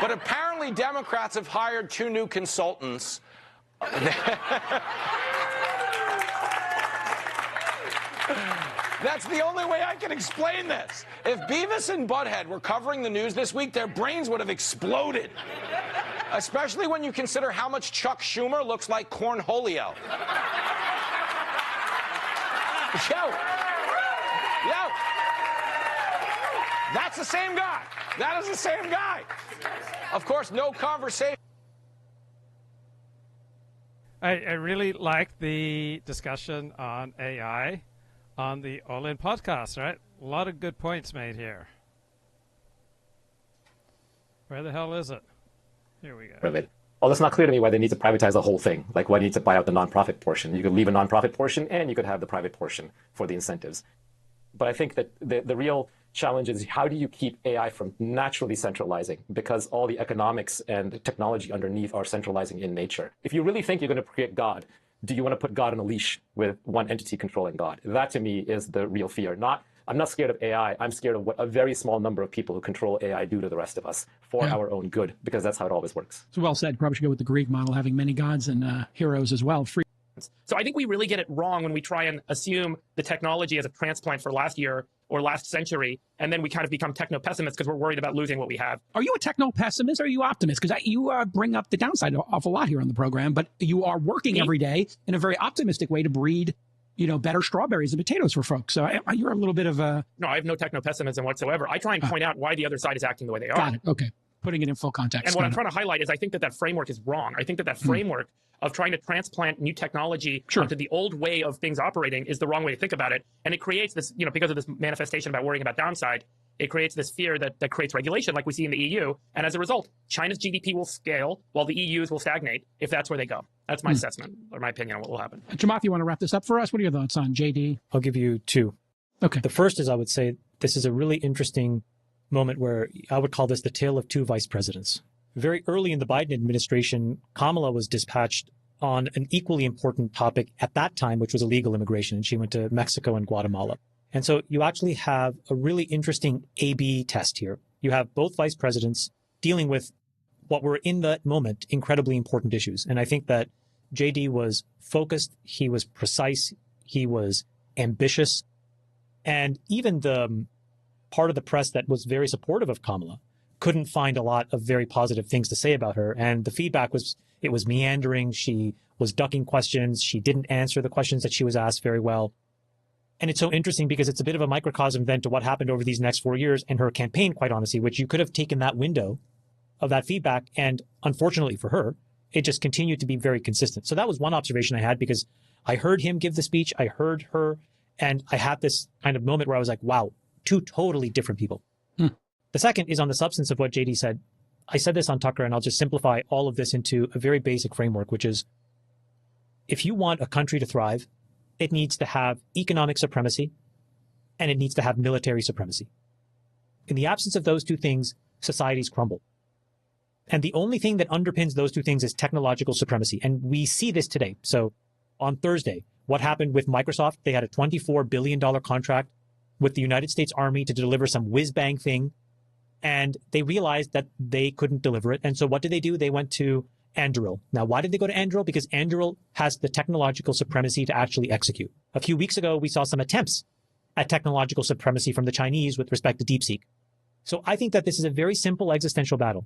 but apparently Democrats have hired 2 new consultants. That's the only way I can explain this. If Beavis and Butthead were covering the news this week, their brains would have exploded. Especially when you consider how much Chuck Schumer looks like Cornholio. Yo. That's the same guy. That is the same guy. Of course, no conversation. I really like the discussion on AI on the All In podcast, right? A lot of good points made here. Where the hell is it? Here we go. Right. Well, it's not clear to me why they need to privatize the whole thing. Like, why need to buy out the nonprofit portion? You could leave a nonprofit portion and you could have the private portion for the incentives. But I think that the real challenge is how do you keep AI from naturally centralizing? Because all the economics and technology underneath are centralizing in nature. If you really think you're going to create God, do you want to put God on a leash with one entity controlling God? That to me is the real fear. I'm not scared of AI. I'm scared of what a very small number of people who control AI do to the rest of us for our own good, because that's how it always works. So well said. Probably should go with the Greek model, having many gods and heroes as well. Free. So I think we really get it wrong when we try and assume the technology as a transplant for last year or last century, and then we kind of become techno-pessimists because we're worried about losing what we have. Are you a techno-pessimist or are you optimist? Because you bring up the downside an awful lot here on the program, but you are working every day in a very optimistic way to breed, better strawberries and potatoes for folks. So you're a little bit of a... No, I have no techno-pessimism whatsoever. I try and point out why the other side is acting the way they are. Got it. Okay. Putting it in full context. And what I'm trying to highlight is I think that framework is wrong. I think that framework of trying to transplant new technology onto the old way of things operating is the wrong way to think about it. And it creates this, because of this manifestation about worrying about downside, it creates this fear that creates regulation like we see in the EU. And as a result, China's GDP will scale while the EU's will stagnate if that's where they go. That's my assessment or my opinion on what will happen. Chamath, you want to wrap this up for us? What are your thoughts on JD? I'll give you two. Okay. The first is I would say this is a really interesting moment where I would call this the tale of two vice presidents. Very early in the Biden administration, Kamala was dispatched on an equally important topic at that time, which was illegal immigration, and she went to Mexico and Guatemala. And so you actually have a really interesting A/B test here. You have both vice presidents dealing with what were in that moment incredibly important issues. And I think that JD was focused, he was precise, he was ambitious, and even the part of the press that was very supportive of Kamala couldn't find a lot of very positive things to say about her. And the feedback was, it was meandering. She was ducking questions. She didn't answer the questions that she was asked very well. And it's so interesting because it's a bit of a microcosm then to what happened over these next 4 years and her campaign, quite honestly, which you could have taken that window of that feedback. And unfortunately for her, it just continued to be very consistent. So that was one observation I had because I heard him give the speech. I heard her. And I had this kind of moment where I was like, wow, two totally different people. The second is on the substance of what JD said. I said this on Tucker, and I'll just simplify all of this into a very basic framework, which is if you want a country to thrive, it needs to have economic supremacy and it needs to have military supremacy. In the absence of those two things, societies crumble. And the only thing that underpins those two things is technological supremacy. And we see this today. So on Thursday, what happened with Microsoft? They had a $24 billion contract with the United States Army to deliver some whiz-bang thing. And they realized that they couldn't deliver it. And so what did they do? They went to Anduril. Now, why did they go to Anduril? Because Anduril has the technological supremacy to actually execute. A few weeks ago, we saw some attempts at technological supremacy from the Chinese with respect to DeepSeek. So I think that this is a very simple existential battle.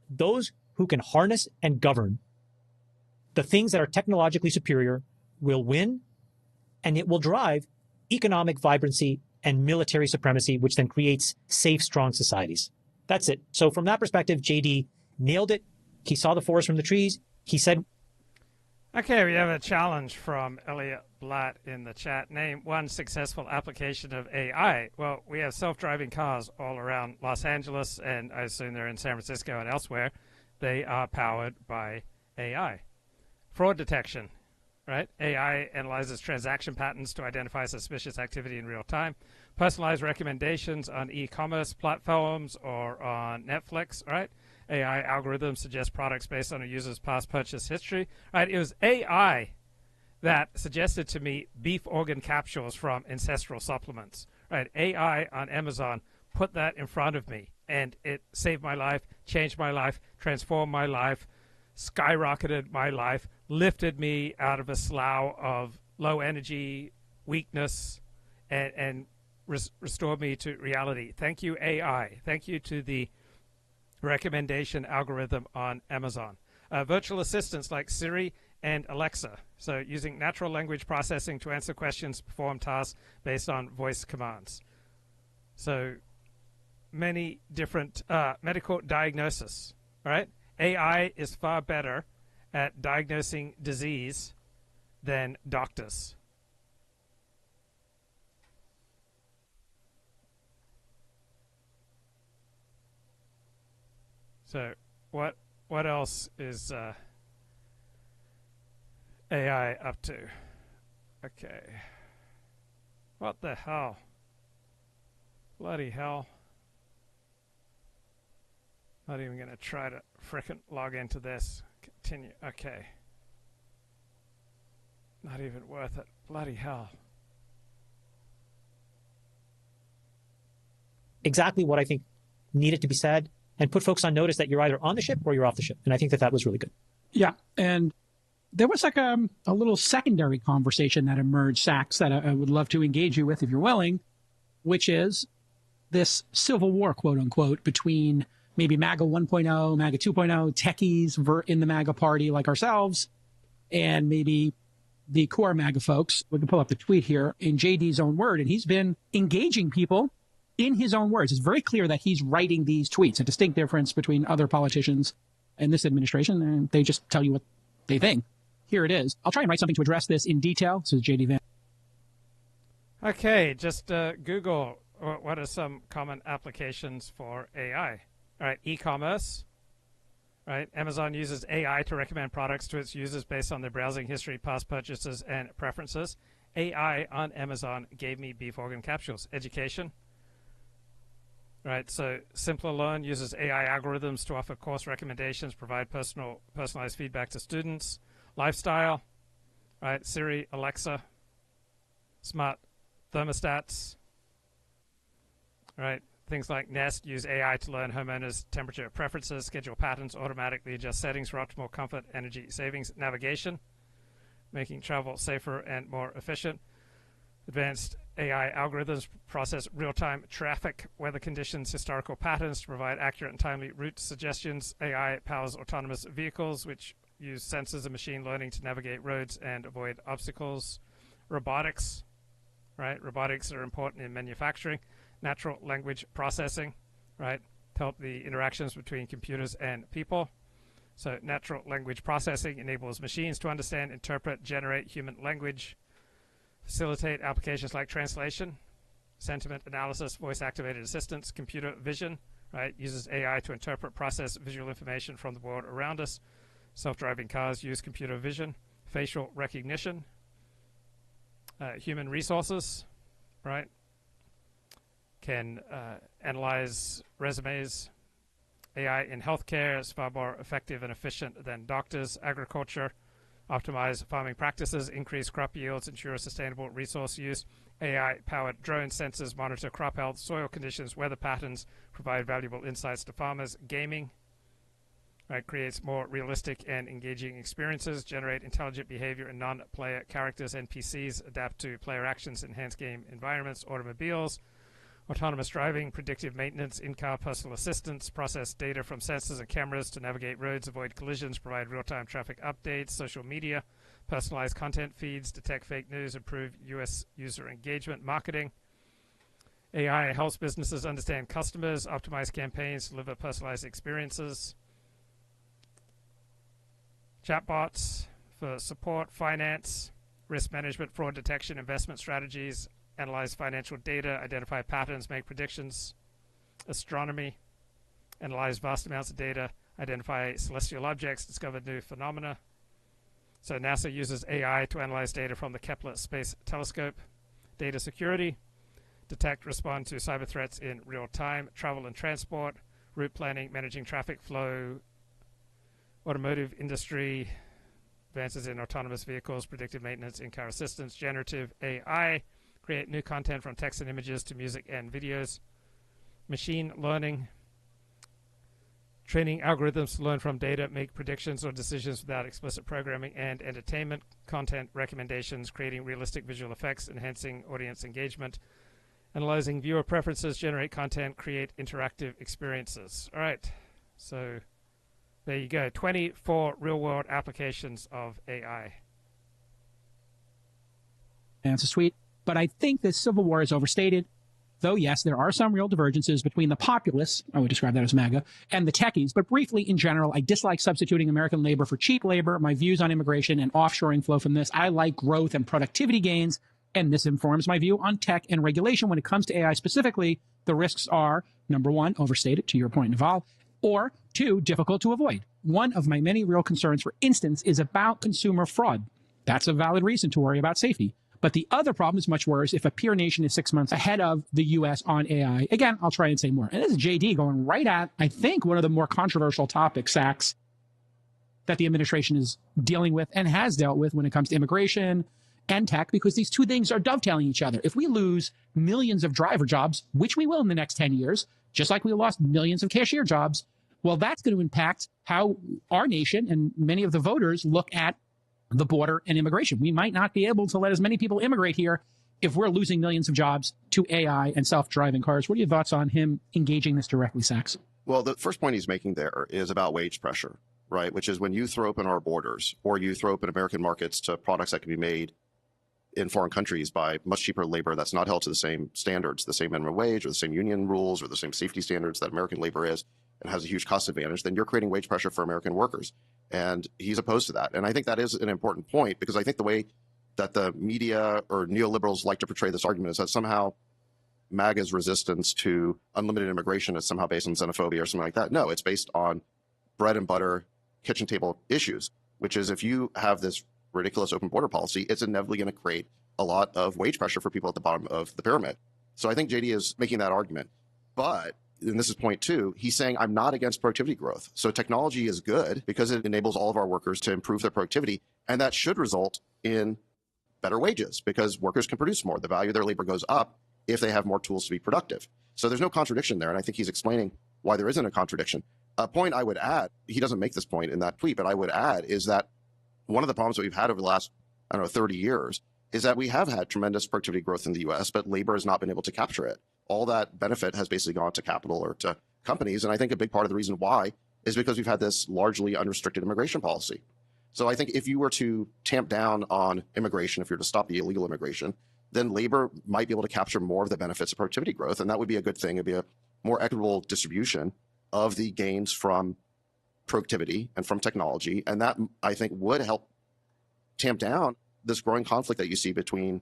Those who can harness and govern the things that are technologically superior will win, and it will drive economic vibrancy and military supremacy, which then creates safe, strong societies. That's it. So from that perspective, JD nailed it. He saw the forest from the trees. He said... Okay, we have a challenge from Elliot Blatt in the chat. Name one successful application of AI. Well, we have self-driving cars all around Los Angeles, and I assume they're in San Francisco and elsewhere. They are powered by AI. Fraud detection. Right? AI analyzes transaction patterns to identify suspicious activity in real time. Personalized recommendations on e-commerce platforms or on Netflix. Right? AI algorithms suggest products based on a user's past purchase history. Right? It was AI that suggested to me beef organ capsules from ancestral supplements. Right? AI on Amazon put that in front of me, and it saved my life, changed my life, transformed my life, skyrocketed my life, lifted me out of a slough of low energy, weakness, and restored me to reality. Thank you, AI. Thank you to the recommendation algorithm on Amazon. Virtual assistants like Siri and Alexa. So using natural language processing to answer questions, perform tasks based on voice commands. So many different medical diagnosis, right? AI is far better at diagnosing disease than doctors. So what else is AI up to? Okay. What the hell? Bloody hell. Not even going to try to frickin' log into this. Continue. Okay. Not even worth it. Bloody hell. Exactly what I think needed to be said, and put folks on notice that you're either on the ship or you're off the ship. And I think that was really good. Yeah. And there was like a little secondary conversation that emerged, Sachs, that I would love to engage you with if you're willing, which is this civil war, quote unquote, between maybe MAGA 1.0, MAGA 2.0, techies in the MAGA party like ourselves, and maybe the core MAGA folks. We can pull up the tweet here in JD's own word, and he's been engaging people in his own words. It's very clear that he's writing these tweets, a distinct difference between other politicians in this administration, and they just tell you what they think. Here it is. I'll try and write something to address this in detail. This is JD Vance. Okay, just Google what are some common applications for AI. All right, e-commerce. Right, Amazon uses AI to recommend products to its users based on their browsing history, past purchases, and preferences. AI on Amazon gave me beef organ capsules. Education. Right, so Simpler Learn uses AI algorithms to offer course recommendations, provide personalized feedback to students. Lifestyle, right, Siri, Alexa, smart thermostats, right, things like Nest use AI to learn homeowners' temperature preferences, schedule patterns, automatically adjust settings for optimal comfort, energy savings. Navigation, making travel safer and more efficient. Advanced AI algorithms process real-time traffic, weather conditions, historical patterns to provide accurate and timely route suggestions. AI powers autonomous vehicles, which use sensors and machine learning to navigate roads and avoid obstacles. Robotics, right? Robotics are important in manufacturing. Natural language processing, right? To help the interactions between computers and people. So natural language processing enables machines to understand, interpret, generate human language, facilitate applications like translation, sentiment analysis, voice-activated assistance. Computer vision, right? Uses AI to interpret, process visual information from the world around us. Self-driving cars use computer vision. Facial recognition. Human resources, right? Can analyze resumes. AI in healthcare is far more effective and efficient than doctors. Agriculture, optimize farming practices, increase crop yields, ensure sustainable resource use. AI-powered drone sensors monitor crop health, soil conditions, weather patterns, provide valuable insights to farmers. Gaming, right, creates more realistic and engaging experiences, generate intelligent behavior in non-player characters, NPCs, adapt to player actions, enhance game environments. Automobiles, autonomous driving, predictive maintenance, in-car personal assistance, process data from sensors and cameras to navigate roads, avoid collisions, provide real-time traffic updates. Social media, personalized content feeds, detect fake news, improve US user engagement. Marketing, AI helps businesses understand customers, optimize campaigns, deliver personalized experiences. Chatbots for support, finance, risk management, fraud detection, investment strategies, analyze financial data, identify patterns, make predictions. Astronomy, analyze vast amounts of data, identify celestial objects, discover new phenomena. So NASA uses AI to analyze data from the Kepler Space Telescope. Data security, detect, respond to cyber threats in real time. Travel and transport, route planning, managing traffic flow. Automotive industry, advances in autonomous vehicles, predictive maintenance, in-car assistance. Generative AI, create new content from text and images to music and videos. Machine learning, training algorithms to learn from data, make predictions or decisions without explicit programming. And entertainment, content recommendations, creating realistic visual effects, enhancing audience engagement, analyzing viewer preferences, generate content, create interactive experiences. All right, so there you go, 24 real-world applications of AI. That's a sweet. But I think this civil war is overstated. Though, yes, there are some real divergences between the populists, I would describe that as MAGA, and the techies. But briefly, in general, I dislike substituting American labor for cheap labor. My views on immigration and offshoring flow from this. I like growth and productivity gains, and this informs my view on tech and regulation. When it comes to AI specifically, the risks are, number one, overstated, to your point, Naval, or two, difficult to avoid. One of my many real concerns, for instance, is about consumer fraud. That's a valid reason to worry about safety. But the other problem is much worse if a peer nation is 6 months ahead of the U.S. on AI. Again, I'll try and say more. And this is JD going right at, I think, one of the more controversial topics, Sachs, that the administration is dealing with and has dealt with when it comes to immigration and tech, because these two things are dovetailing each other. If we lose millions of driver jobs, which we will in the next 10 years, just like we lost millions of cashier jobs, well, that's going to impact how our nation and many of the voters look at the border and immigration. We might not be able to let as many people immigrate here if we're losing millions of jobs to AI and self-driving cars. What are your thoughts on him engaging this directly, Sachs? Well, the first point he's making there is about wage pressure, right? Which is when you throw open our borders or you throw open American markets to products that can be made in foreign countries by much cheaper labor that's not held to the same standards, the same minimum wage or the same union rules or the same safety standards that American labor is, and has a huge cost advantage, then you're creating wage pressure for American workers. And he's opposed to that. And I think that is an important point, because I think the way that the media or neoliberals like to portray this argument is that somehow MAGA's resistance to unlimited immigration is somehow based on xenophobia or something like that. No, it's based on bread and butter, kitchen table issues, which is if you have this ridiculous open border policy, it's inevitably going to create a lot of wage pressure for people at the bottom of the pyramid. So I think JD is making that argument. But, and this is point two, he's saying, I'm not against productivity growth. So technology is good because it enables all of our workers to improve their productivity. And that should result in better wages because workers can produce more. The value of their labor goes up if they have more tools to be productive. So there's no contradiction there. And I think he's explaining why there isn't a contradiction. A point I would add, he doesn't make this point in that tweet, but I would add is that one of the problems that we've had over the last, 30 years is that we have had tremendous productivity growth in the US, but labor has not been able to capture it. All that benefit has basically gone to capital or to companies. And I think a big part of the reason why is because we've had this largely unrestricted immigration policy. So I think if you were to tamp down on immigration, if you were to stop the illegal immigration, then labor might be able to capture more of the benefits of productivity growth. And that would be a good thing. It'd be a more equitable distribution of the gains from productivity and from technology. And that, I think, would help tamp down this growing conflict that you see between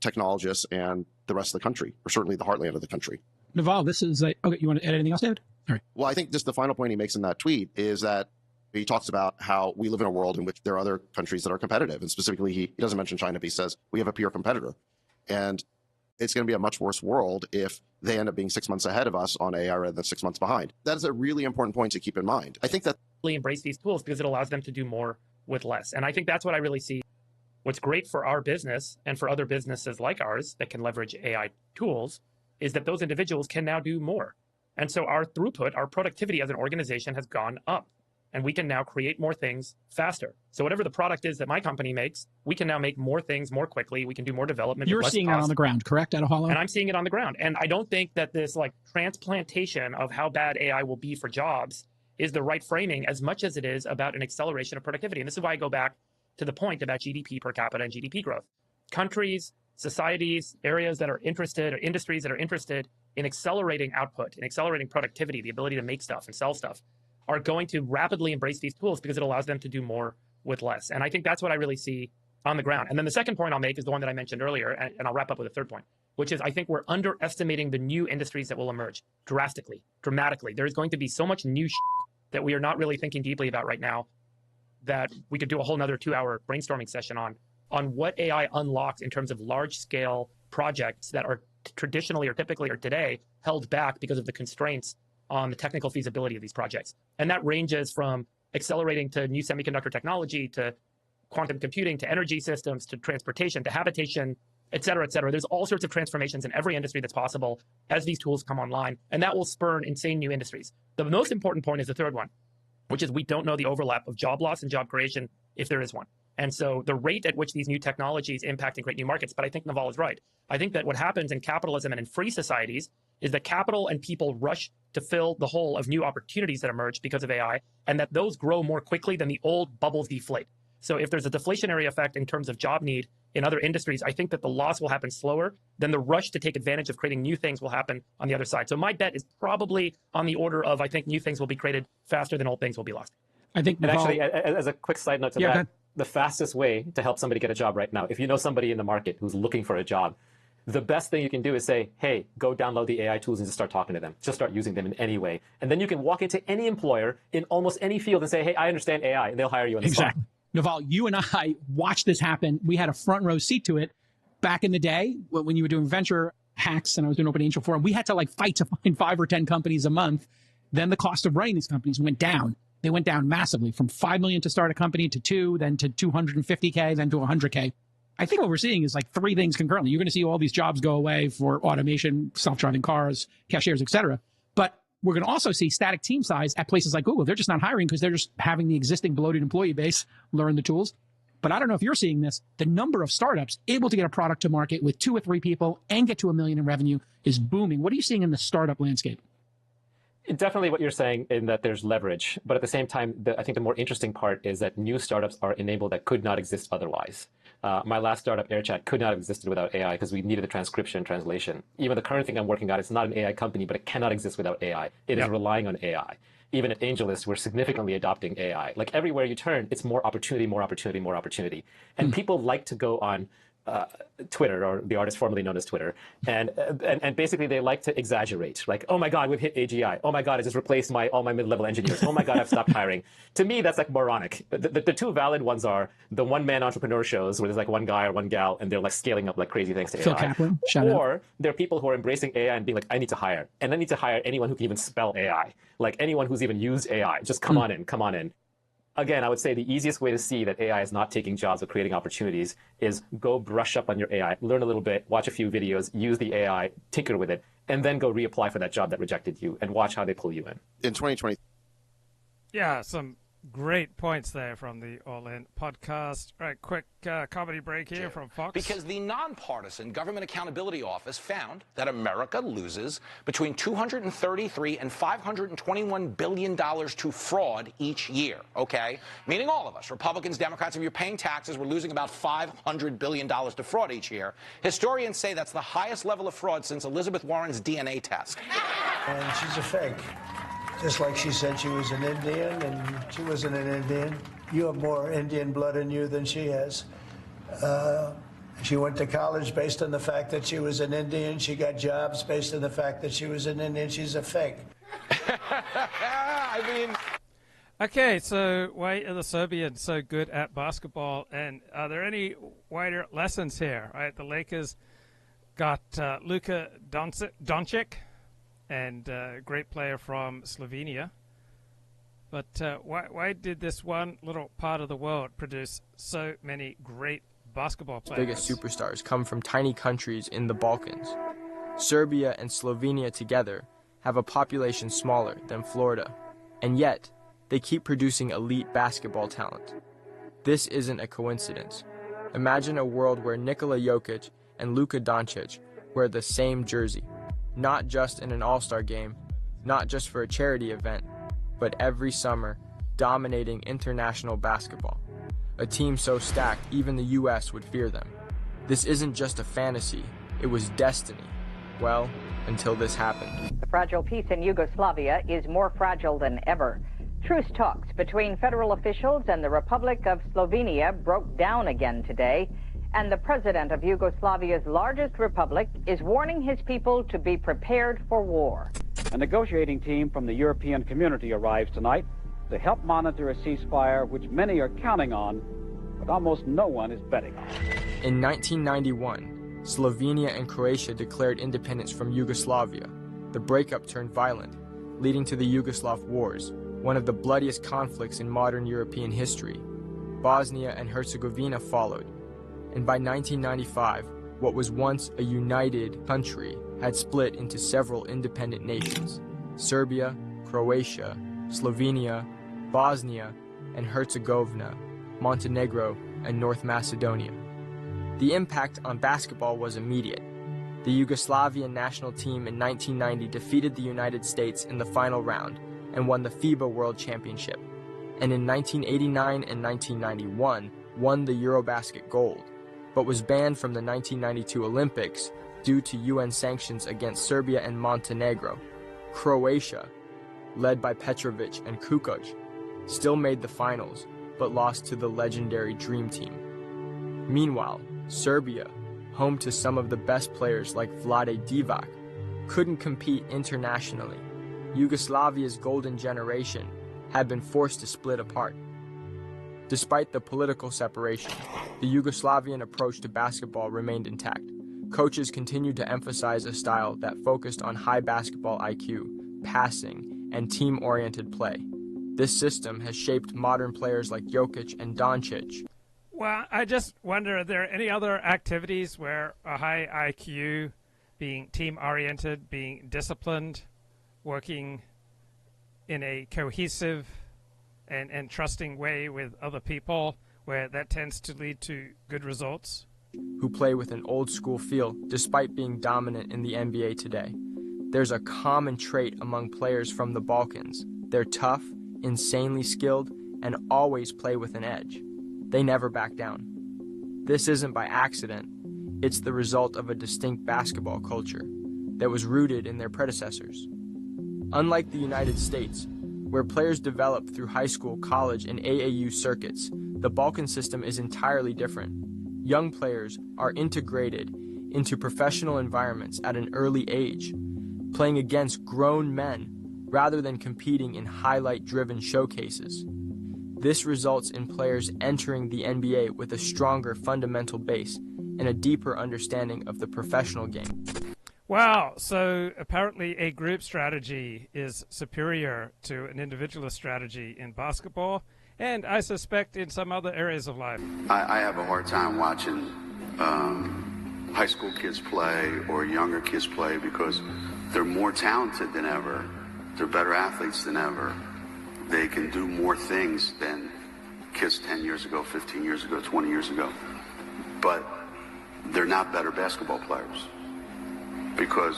technologists and the rest of the country, or certainly the heartland of the country. Naval, this is okay. You want to add anything else, David? All right. Well, I think just the final point he makes in that tweet is that he talks about how we live in a world in which there are other countries that are competitive. And specifically, he doesn't mention China, but he says we have a peer competitor. And it's going to be a much worse world if they end up being 6 months ahead of us on AI rather than 6 months behind. That is a really important point to keep in mind. I think that embrace these tools because it allows them to do more with less. And I think that's what I really see. What's great for our business and for other businesses like ours that can leverage AI tools is that those individuals can now do more. And so our throughput, our productivity as an organization has gone up. And we can now create more things faster. So whatever the product is that my company makes, we can now make more things more quickly. We can do more development. You're seeing it on the ground, correct, at Hollow? And I'm seeing it on the ground. And I don't think that this transplantation of how bad AI will be for jobs is the right framing as much as it is about an acceleration of productivity. And this is why I go back to the point about GDP per capita and GDP growth. Countries, societies, areas that are interested, or industries that are interested in accelerating output and accelerating productivity, the ability to make stuff and sell stuff, are going to rapidly embrace these tools because it allows them to do more with less. And I think that's what I really see on the ground. And then the second point I'll make is the one that I mentioned earlier, and I'll wrap up with a third point, which is I think we're underestimating the new industries that will emerge drastically, dramatically. There's going to be so much new that we are not really thinking deeply about right now that we could do a whole nother 2-hour brainstorming session on what AI unlocks in terms of large-scale projects that are traditionally or typically or today held back because of the constraints on the technical feasibility of these projects. And that ranges from accelerating to new semiconductor technology, to quantum computing, to energy systems, to transportation, to habitation, et cetera, et cetera. There's all sorts of transformations in every industry that's possible as these tools come online, and that will spurn insane new industries. The most important point is the third one, which is we don't know the overlap of job loss and job creation if there is one. And so the rate at which these new technologies impact and create new markets, but I think Naval is right. I think that what happens in capitalism and in free societies is that capital and people rush to fill the hole of new opportunities that emerge because of AI, and that those grow more quickly than the old bubbles deflate. So if there's a deflationary effect in terms of job need in other industries, I think that the loss will happen slower than the rush to take advantage of creating new things will happen on the other side. So my bet is probably on the order of, I think new things will be created faster than old things will be lost. I think And actually, as a quick side note to that, the fastest way to help somebody get a job right now, if you know somebody in the market who's looking for a job, the best thing you can do is say, hey, go download the AI tools and just start talking to them. Just start using them in any way. And then you can walk into any employer in almost any field and say, hey, I understand AI, and they'll hire you on the spot. Naval, you and I watched this happen. We had a front row seat to it back in the day when you were doing venture hacks and I was doing Open Angel Forum. We had to fight to find 5 or 10 companies a month. Then the cost of running these companies went down. They went down massively from $5 million to start a company to 2, then to 250K, then to 100K. I think what we're seeing is 3 things concurrently. You're going to see all these jobs go away for automation, self-driving cars, cashiers, et cetera. But we're going to also see static team size at places like Google. They're just not hiring because they're just having the existing bloated employee base learn the tools. But I don't know if you're seeing this. The number of startups able to get a product to market with 2 or 3 people and get to $1 million in revenue is booming. What are you seeing in the startup landscape? Definitely what you're saying in that there's leverage. But at the same time, I think the more interesting part is that new startups are enabled that could not exist otherwise. My last startup, AirChat, could not have existed without AI because we needed the transcription and translation. Even the current thing I'm working on, it's not an AI company, but it cannot exist without AI. It is relying on AI. Even at AngelList, we're significantly adopting AI. Everywhere you turn, it's more opportunity, more opportunity, more opportunity. And people like to go on Twitter, or the artist formerly known as Twitter, and basically they like to exaggerate. Oh my God, we've hit AGI. Oh my God, I just replaced all my mid-level engineers. Oh my God, I've stopped hiring. To me, that's moronic. The 2 valid ones are the one-man entrepreneur shows where there's one guy or one gal and they're scaling up like crazy thanks to Phil AI. Kaplan, shout out. Or there are people who are embracing AI and being I need to hire. And I need to hire anyone who can even spell AI. Anyone who's even used AI. Just come on in, come on in. Again, I would say the easiest way to see that AI is not taking jobs or creating opportunities is go brush up on your AI, learn a little bit, watch a few videos, use the AI, tinker with it, and then go reapply for that job that rejected you and watch how they pull you in. In 2020. Yeah, some great points there from the All In podcast. All right, quick comedy break here from Fox. Because the nonpartisan Government Accountability Office found that America loses between $233 and $521 billion to fraud each year, okay? Meaning all of us, Republicans, Democrats, if you're paying taxes, we're losing about $500 billion to fraud each year. Historians say that's the highest level of fraud since Elizabeth Warren's DNA test. And she's a fake. Just like she said she was an Indian, and she wasn't an Indian. You have more Indian blood in you than she has. She went to college based on the fact that she was an Indian. She got jobs based on the fact that she was an Indian. She's a fake. I mean... Okay, so why are the Serbians so good at basketball? And are there any wider lessons here? Right, the Lakers got Luka Doncic, and a great player from Slovenia. But why did this one little part of the world produce so many great basketball players? Biggest superstars come from tiny countries in the Balkans. Serbia and Slovenia together have a population smaller than Florida, and yet they keep producing elite basketball talent. This isn't a coincidence. Imagine a world where Nikola Jokic and Luka Doncic wear the same jersey. Not just in an all-star game, not just for a charity event, but every summer, dominating international basketball. A team so stacked, even the U.S. would fear them. This isn't just a fantasy, it was destiny. Well, until this happened. The fragile peace in Yugoslavia is more fragile than ever. Truce talks between federal officials and the Republic of Slovenia broke down again today. And the president of Yugoslavia's largest republic is warning his people to be prepared for war. A negotiating team from the European community arrives tonight to help monitor a ceasefire which many are counting on, but almost no one is betting on. In 1991, Slovenia and Croatia declared independence from Yugoslavia. The breakup turned violent, leading to the Yugoslav Wars, one of the bloodiest conflicts in modern European history. Bosnia and Herzegovina followed. And by 1995, what was once a united country had split into several independent nations: Serbia, Croatia, Slovenia, Bosnia and Herzegovina, Montenegro, and North Macedonia. The impact on basketball was immediate. The Yugoslavian national team in 1990 defeated the United States in the final round and won the FIBA World Championship. and in 1989 and 1991 won the Eurobasket gold, but was banned from the 1992 Olympics due to UN sanctions against Serbia and Montenegro. Croatia, led by Petrovic and Kukoc, still made the finals, but lost to the legendary Dream Team. Meanwhile, Serbia, home to some of the best players like Vlade Divac, couldn't compete internationally. Yugoslavia's golden generation had been forced to split apart. Despite the political separation, the Yugoslavian approach to basketball remained intact. Coaches continued to emphasize a style that focused on high basketball IQ, passing, and team-oriented play. This system has shaped modern players like Jokic and Doncic. Well, I just wonder, are there any other activities where a high IQ, being team-oriented, being disciplined, working in a cohesive and trusting way with other people, where that tends to lead to good results? Who play with an old-school feel despite being dominant in the NBA today. There's a common trait among players from the Balkans. They're tough, insanely skilled, and always play with an edge. They never back down. This isn't by accident. It's the result of a distinct basketball culture that was rooted in their predecessors. Unlike the United States, where players develop through high school, college, and AAU circuits, the Balkan system is entirely different. Young players are integrated into professional environments at an early age, playing against grown men rather than competing in highlight-driven showcases. This results in players entering the NBA with a stronger fundamental base and a deeper understanding of the professional game. Wow, so apparently a group strategy is superior to an individualist strategy in basketball, and I suspect in some other areas of life. I have a hard time watching high school kids play or younger kids play because they're more talented than ever. They're better athletes than ever. They can do more things than kids 10 years ago, 15 years ago, 20 years ago. But they're not better basketball players because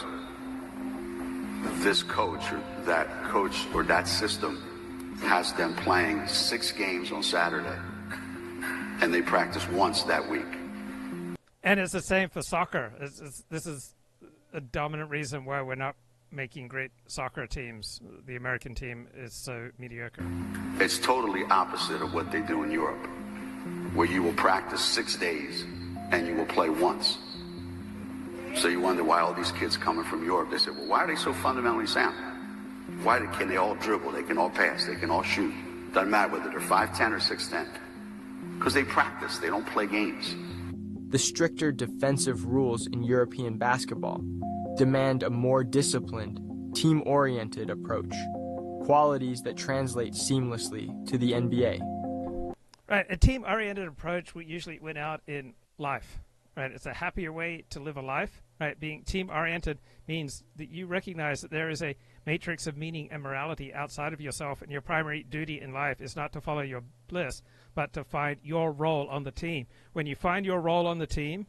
this coach or that system has them playing 6 games on Saturday, and they practice once that week. And it's the same for soccer. This is a dominant reason why we're not making great soccer teams. The American team is so mediocre. It's totally opposite of what they do in Europe, where you will practice 6 days and you will play once. So you wonder why all these kids coming from Europe, they say, well, why are they so fundamentally sound? Why can they all dribble? They can all pass. They can all shoot. Doesn't matter whether they're 5'10" or 6'10". Because they practice. They don't play games. The stricter defensive rules in European basketball demand a more disciplined, team-oriented approach, qualities that translate seamlessly to the NBA. Right, a team-oriented approach will usually win out in life. Right, it's a happier way to live a life. Right, being team-oriented means that you recognize that there is a matrix of meaning and morality outside of yourself, and your primary duty in life is not to follow your bliss, but to find your role on the team. When you find your role on the team,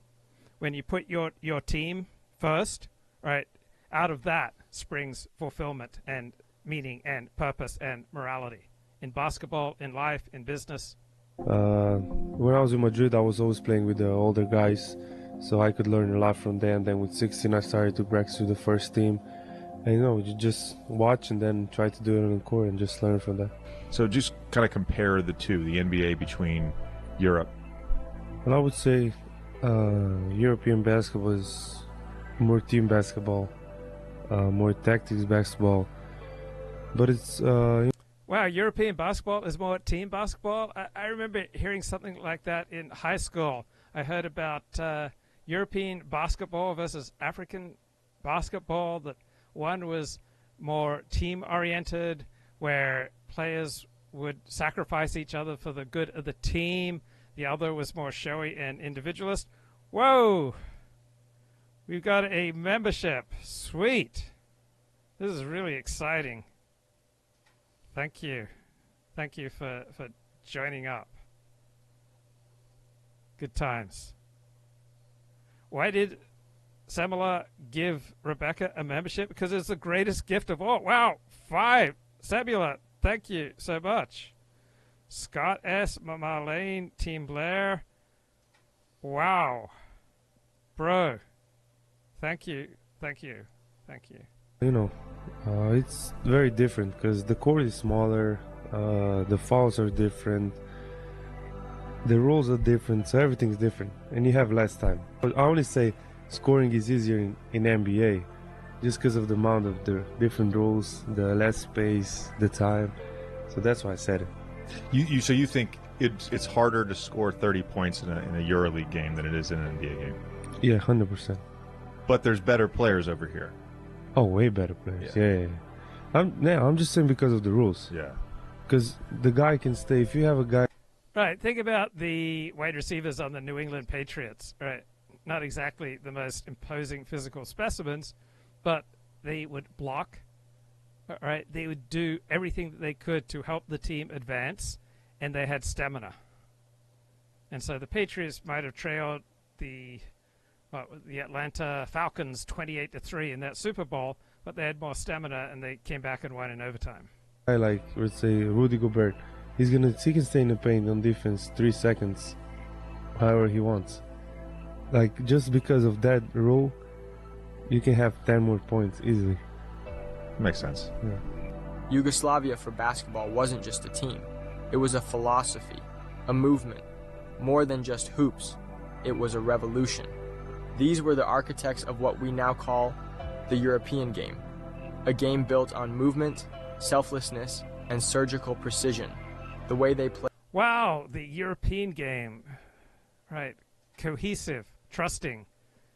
when you put your team first, right, out of that springs fulfillment and meaning and purpose and morality. In basketball, in life, in business. When I was in Madrid, I was always playing with the older guys, so I could learn a lot from them. Then with 16, I started to practice with the first team. And, you just watch and then try to do it on the court and just learn from that. So just kind of compare the two, the NBA between Europe. Well, I would say European basketball is more team basketball, more tactics basketball. But it's... Wow, European basketball is more team basketball? I remember hearing something like that in high school. I heard about European basketball versus African basketball, that one was more team-oriented, where players would sacrifice each other for the good of the team. The other was more showy and individualist. Whoa! We've got a membership. Sweet. This is really exciting. Thank you. Thank you for joining up. Good times. Why did Samala give Rebecca a membership? Because it's the greatest gift of all. Wow, 5. Samula, thank you so much. Scott S. Marlene, Team Blair. Wow. Bro. Thank you. Thank you. Thank you. You know, it's very different because the court is smaller, the fouls are different, the rules are different, so everything's different, and you have less time. But I only say scoring is easier in NBA just because of the amount of the different rules, the less space, the time. So that's why I said it. So you think it's harder to score 30 points in a EuroLeague game than it is in an NBA game? Yeah, 100%. But there's better players over here. Oh, way better players. Yeah. I'm just saying because of the rules. Yeah. Because the guy can stay. If you have a guy. Right. Think about the wide receivers on the New England Patriots. Right. Not exactly the most imposing physical specimens, but they would block. Right. They would do everything that they could to help the team advance, and they had stamina. And so the Patriots might have trailed the Atlanta Falcons 28-3 in that Super Bowl, but they had more stamina and they came back and won in overtime. I like, let's say, Rudy Gobert. He can stay in the paint on defense 3 seconds, however he wants. Like, just because of that rule, you can have 10 more points easily. Makes sense. Yeah. Yugoslavia for basketball wasn't just a team. It was a philosophy, a movement. More than just hoops, it was a revolution. These were the architects of what we now call the European game, a game built on movement, selflessness, and surgical precision. The way they play. Wow, the European game. Right. Cohesive, trusting,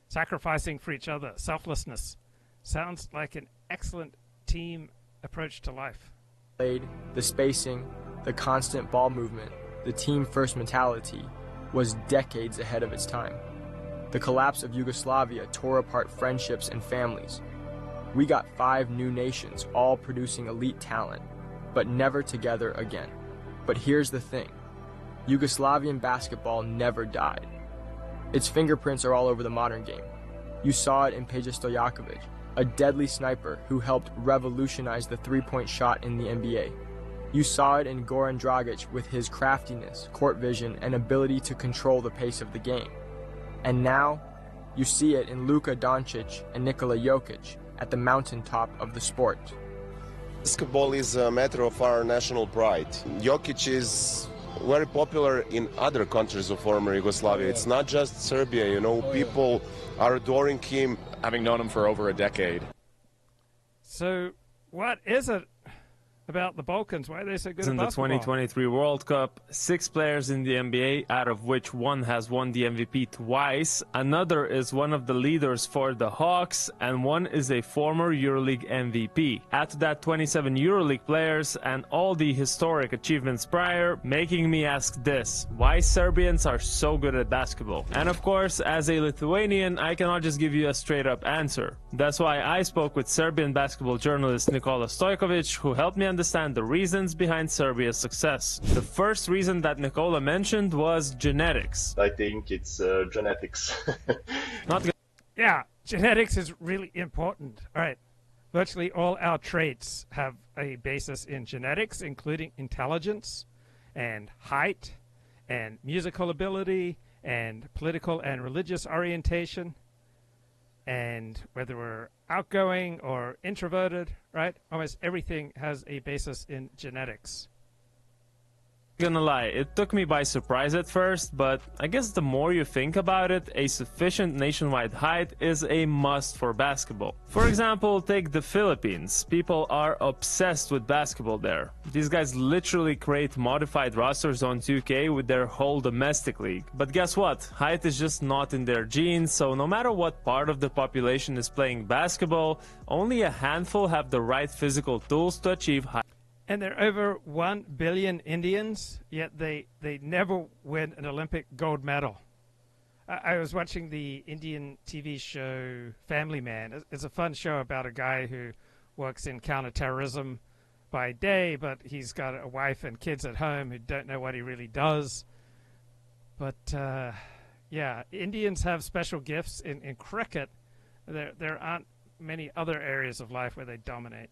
sacrificing for each other, selflessness. Sounds like an excellent team approach to life. Played, the spacing, the constant ball movement, the team-first mentality was decades ahead of its time. The collapse of Yugoslavia tore apart friendships and families. We got 5 new nations, all producing elite talent, but never together again. But here's the thing. Yugoslavian basketball never died. Its fingerprints are all over the modern game. You saw it in Peja Stojakovic, a deadly sniper who helped revolutionize the three-point shot in the NBA. You saw it in Goran Dragic with his craftiness, court vision, and ability to control the pace of the game. And now, you see it in Luka Doncic and Nikola Jokic at the mountaintop of the sport. Basketball is a matter of our national pride. Jokic is very popular in other countries of former Yugoslavia. It's not just Serbia, you know, people are adoring him. Having known him for over a decade. So, what is it about the Balkans? Why are they so good in at basketball? basketball? In the 2023 World Cup, 6 players in the NBA, out of which one has won the MVP twice. Another is one of the leaders for the Hawks, and one is a former EuroLeague MVP. Add to that 27 EuroLeague players and all the historic achievements prior, making me ask this: why Serbians are so good at basketball? And of course, as a Lithuanian, I cannot just give you a straight-up answer. That's why I spoke with Serbian basketball journalist Nikola Stojkovic, who helped me understand the reasons behind Serbia's success. The first reason that Nikola mentioned was genetics. I think it's genetics. Yeah, genetics is really important. All right. Virtually all our traits have a basis in genetics, including intelligence and height and musical ability and political and religious orientation, and whether we're outgoing or introverted, right? Almost everything has a basis in genetics. Gonna lie, it took me by surprise at first, but I guess the more you think about it, a sufficient nationwide height is a must for basketball. For example, take the Philippines. People are obsessed with basketball there. These guys literally create modified rosters on 2K with their whole domestic league. But guess what? Height is just not in their genes, so no matter what part of the population is playing basketball, only a handful have the right physical tools to achieve height. And there are over 1 billion Indians, yet they never win an Olympic gold medal. I was watching the Indian TV show Family Man. It's a fun show about a guy who works in counterterrorism by day, but he's got a wife and kids at home who don't know what he really does. But, yeah, Indians have special gifts in cricket. There aren't many other areas of life where they dominate.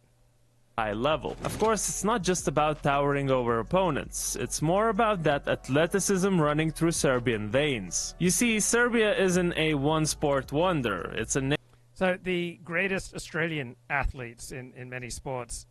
high level. Of course, it's not just about towering over opponents. It's more about that athleticism running through Serbian veins. You see, Serbia isn't a one-sport wonder. It's a So the greatest Australian athletes in many sports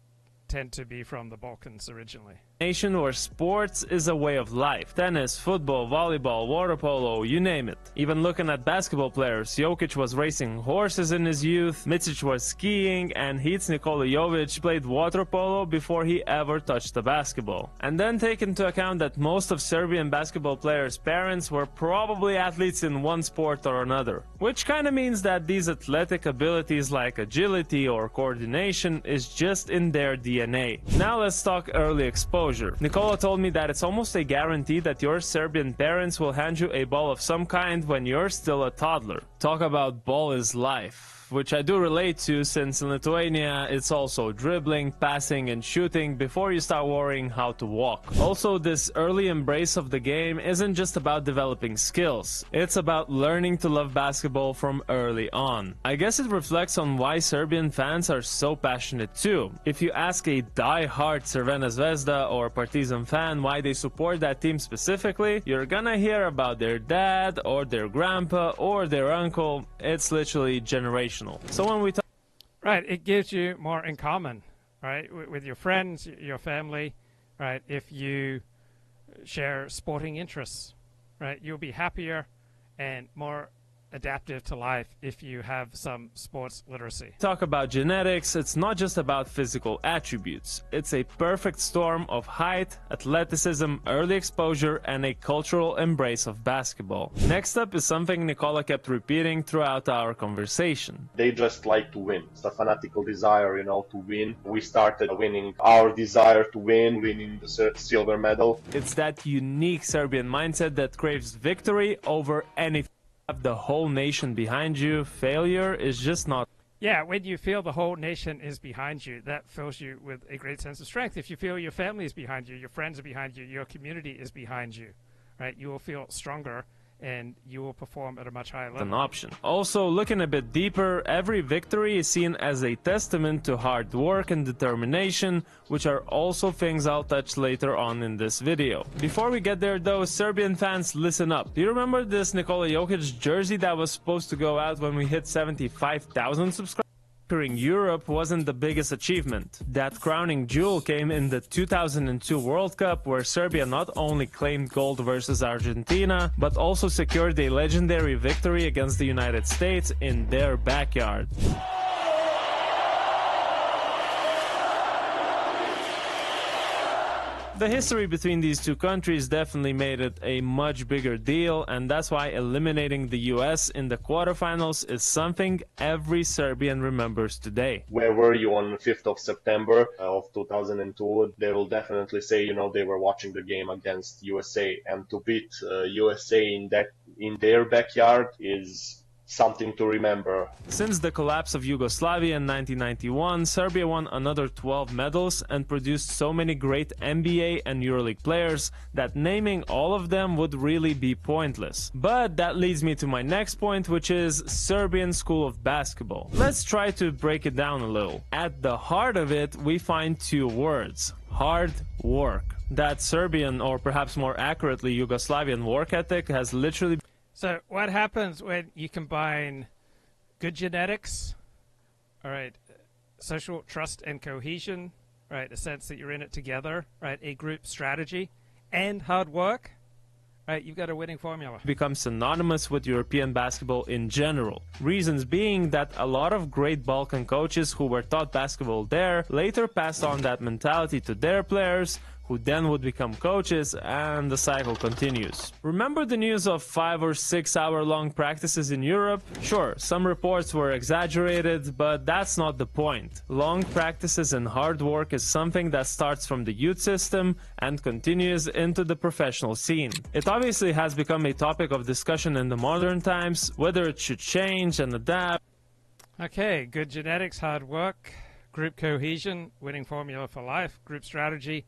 tend to be from the Balkans originally. Nation where sports is a way of life. Tennis, football, volleyball, water polo, you name it. Even looking at basketball players, Jokic was racing horses in his youth, Micic was skiing, and Heats Nikola Jovic played water polo before he ever touched a basketball. And then take into account that most of Serbian basketball players' parents were probably athletes in one sport or another. Which kinda means that these athletic abilities like agility or coordination is just in their DNA. Now let's talk early exposure. Nikola told me that it's almost a guarantee that your Serbian parents will hand you a ball of some kind when you're still a toddler. Talk about ball is life, which I do relate to, since in Lithuania it's also dribbling, passing and shooting before you start worrying how to walk. Also, this early embrace of the game isn't just about developing skills, it's about learning to love basketball from early on. I guess it reflects on why Serbian fans are so passionate too. If you ask a die-hard Crvena Zvezda or Partizan fan why they support that team specifically, you're gonna hear about their dad or their grandpa or their uncle. It's literally generational. So when we talk, right, it gives you more in common, right, with your friends, your family, right? If you share sporting interests, right, you'll be happier and more adaptive to life if you have some sports literacy. Talk about genetics, it's not just about physical attributes. It's a perfect storm of height, athleticism, early exposure, and a cultural embrace of basketball. Next up is something Nikola kept repeating throughout our conversation. They just like to win. It's a fanatical desire, to win. We started winning our desire to win, winning the silver medal. It's that unique Serbian mindset that craves victory over anything. Have the whole nation behind you, failure is just not. Yeah, when you feel the whole nation is behind you, that fills you with a great sense of strength. If you feel your family is behind you, your friends are behind you, your community is behind you, right? You will feel stronger and you will perform at a much higher level. An option. Also, looking a bit deeper, every victory is seen as a testament to hard work and determination, which are also things I'll touch later on in this video. Before we get there though, Serbian fans, listen up. Do you remember this Nikola Jokic jersey that was supposed to go out when we hit 75,000 subscribers? Conquering Europe wasn't the biggest achievement. That crowning jewel came in the 2002 World Cup, where Serbia not only claimed gold versus Argentina, but also secured a legendary victory against the United States in their backyard. The history between these two countries definitely made it a much bigger deal, and that's why eliminating the US in the quarterfinals is something every Serbian remembers today. Where were you on 5th of September of 2002? They will definitely say, they were watching the game against USA, and to beat USA in their backyard is something to remember. Since the collapse of Yugoslavia in 1991, Serbia won another 12 medals and produced so many great NBA and EuroLeague players that naming all of them would really be pointless. But that leads me to my next point, which is Serbian School of Basketball. Let's try to break it down a little. At the heart of it, we find two words: hard work. That Serbian, or perhaps more accurately Yugoslavian work ethic has literally. So what happens when you combine good genetics, all right, social trust and cohesion, right, a sense that you're in it together, right, a group strategy, and hard work, right, you've got a winning formula. Becomes synonymous with European basketball in general. Reasons being that a lot of great Balkan coaches who were taught basketball there later passed on that mentality to their players, who then would become coaches, and the cycle continues. Remember the news of 5 or 6 hour long practices in Europe? Sure, some reports were exaggerated, but that's not the point. Long practices and hard work is something that starts from the youth system and continues into the professional scene. It obviously has become a topic of discussion in the modern times, whether it should change and adapt. Okay, good genetics, hard work, group cohesion, winning formula for life, group strategy,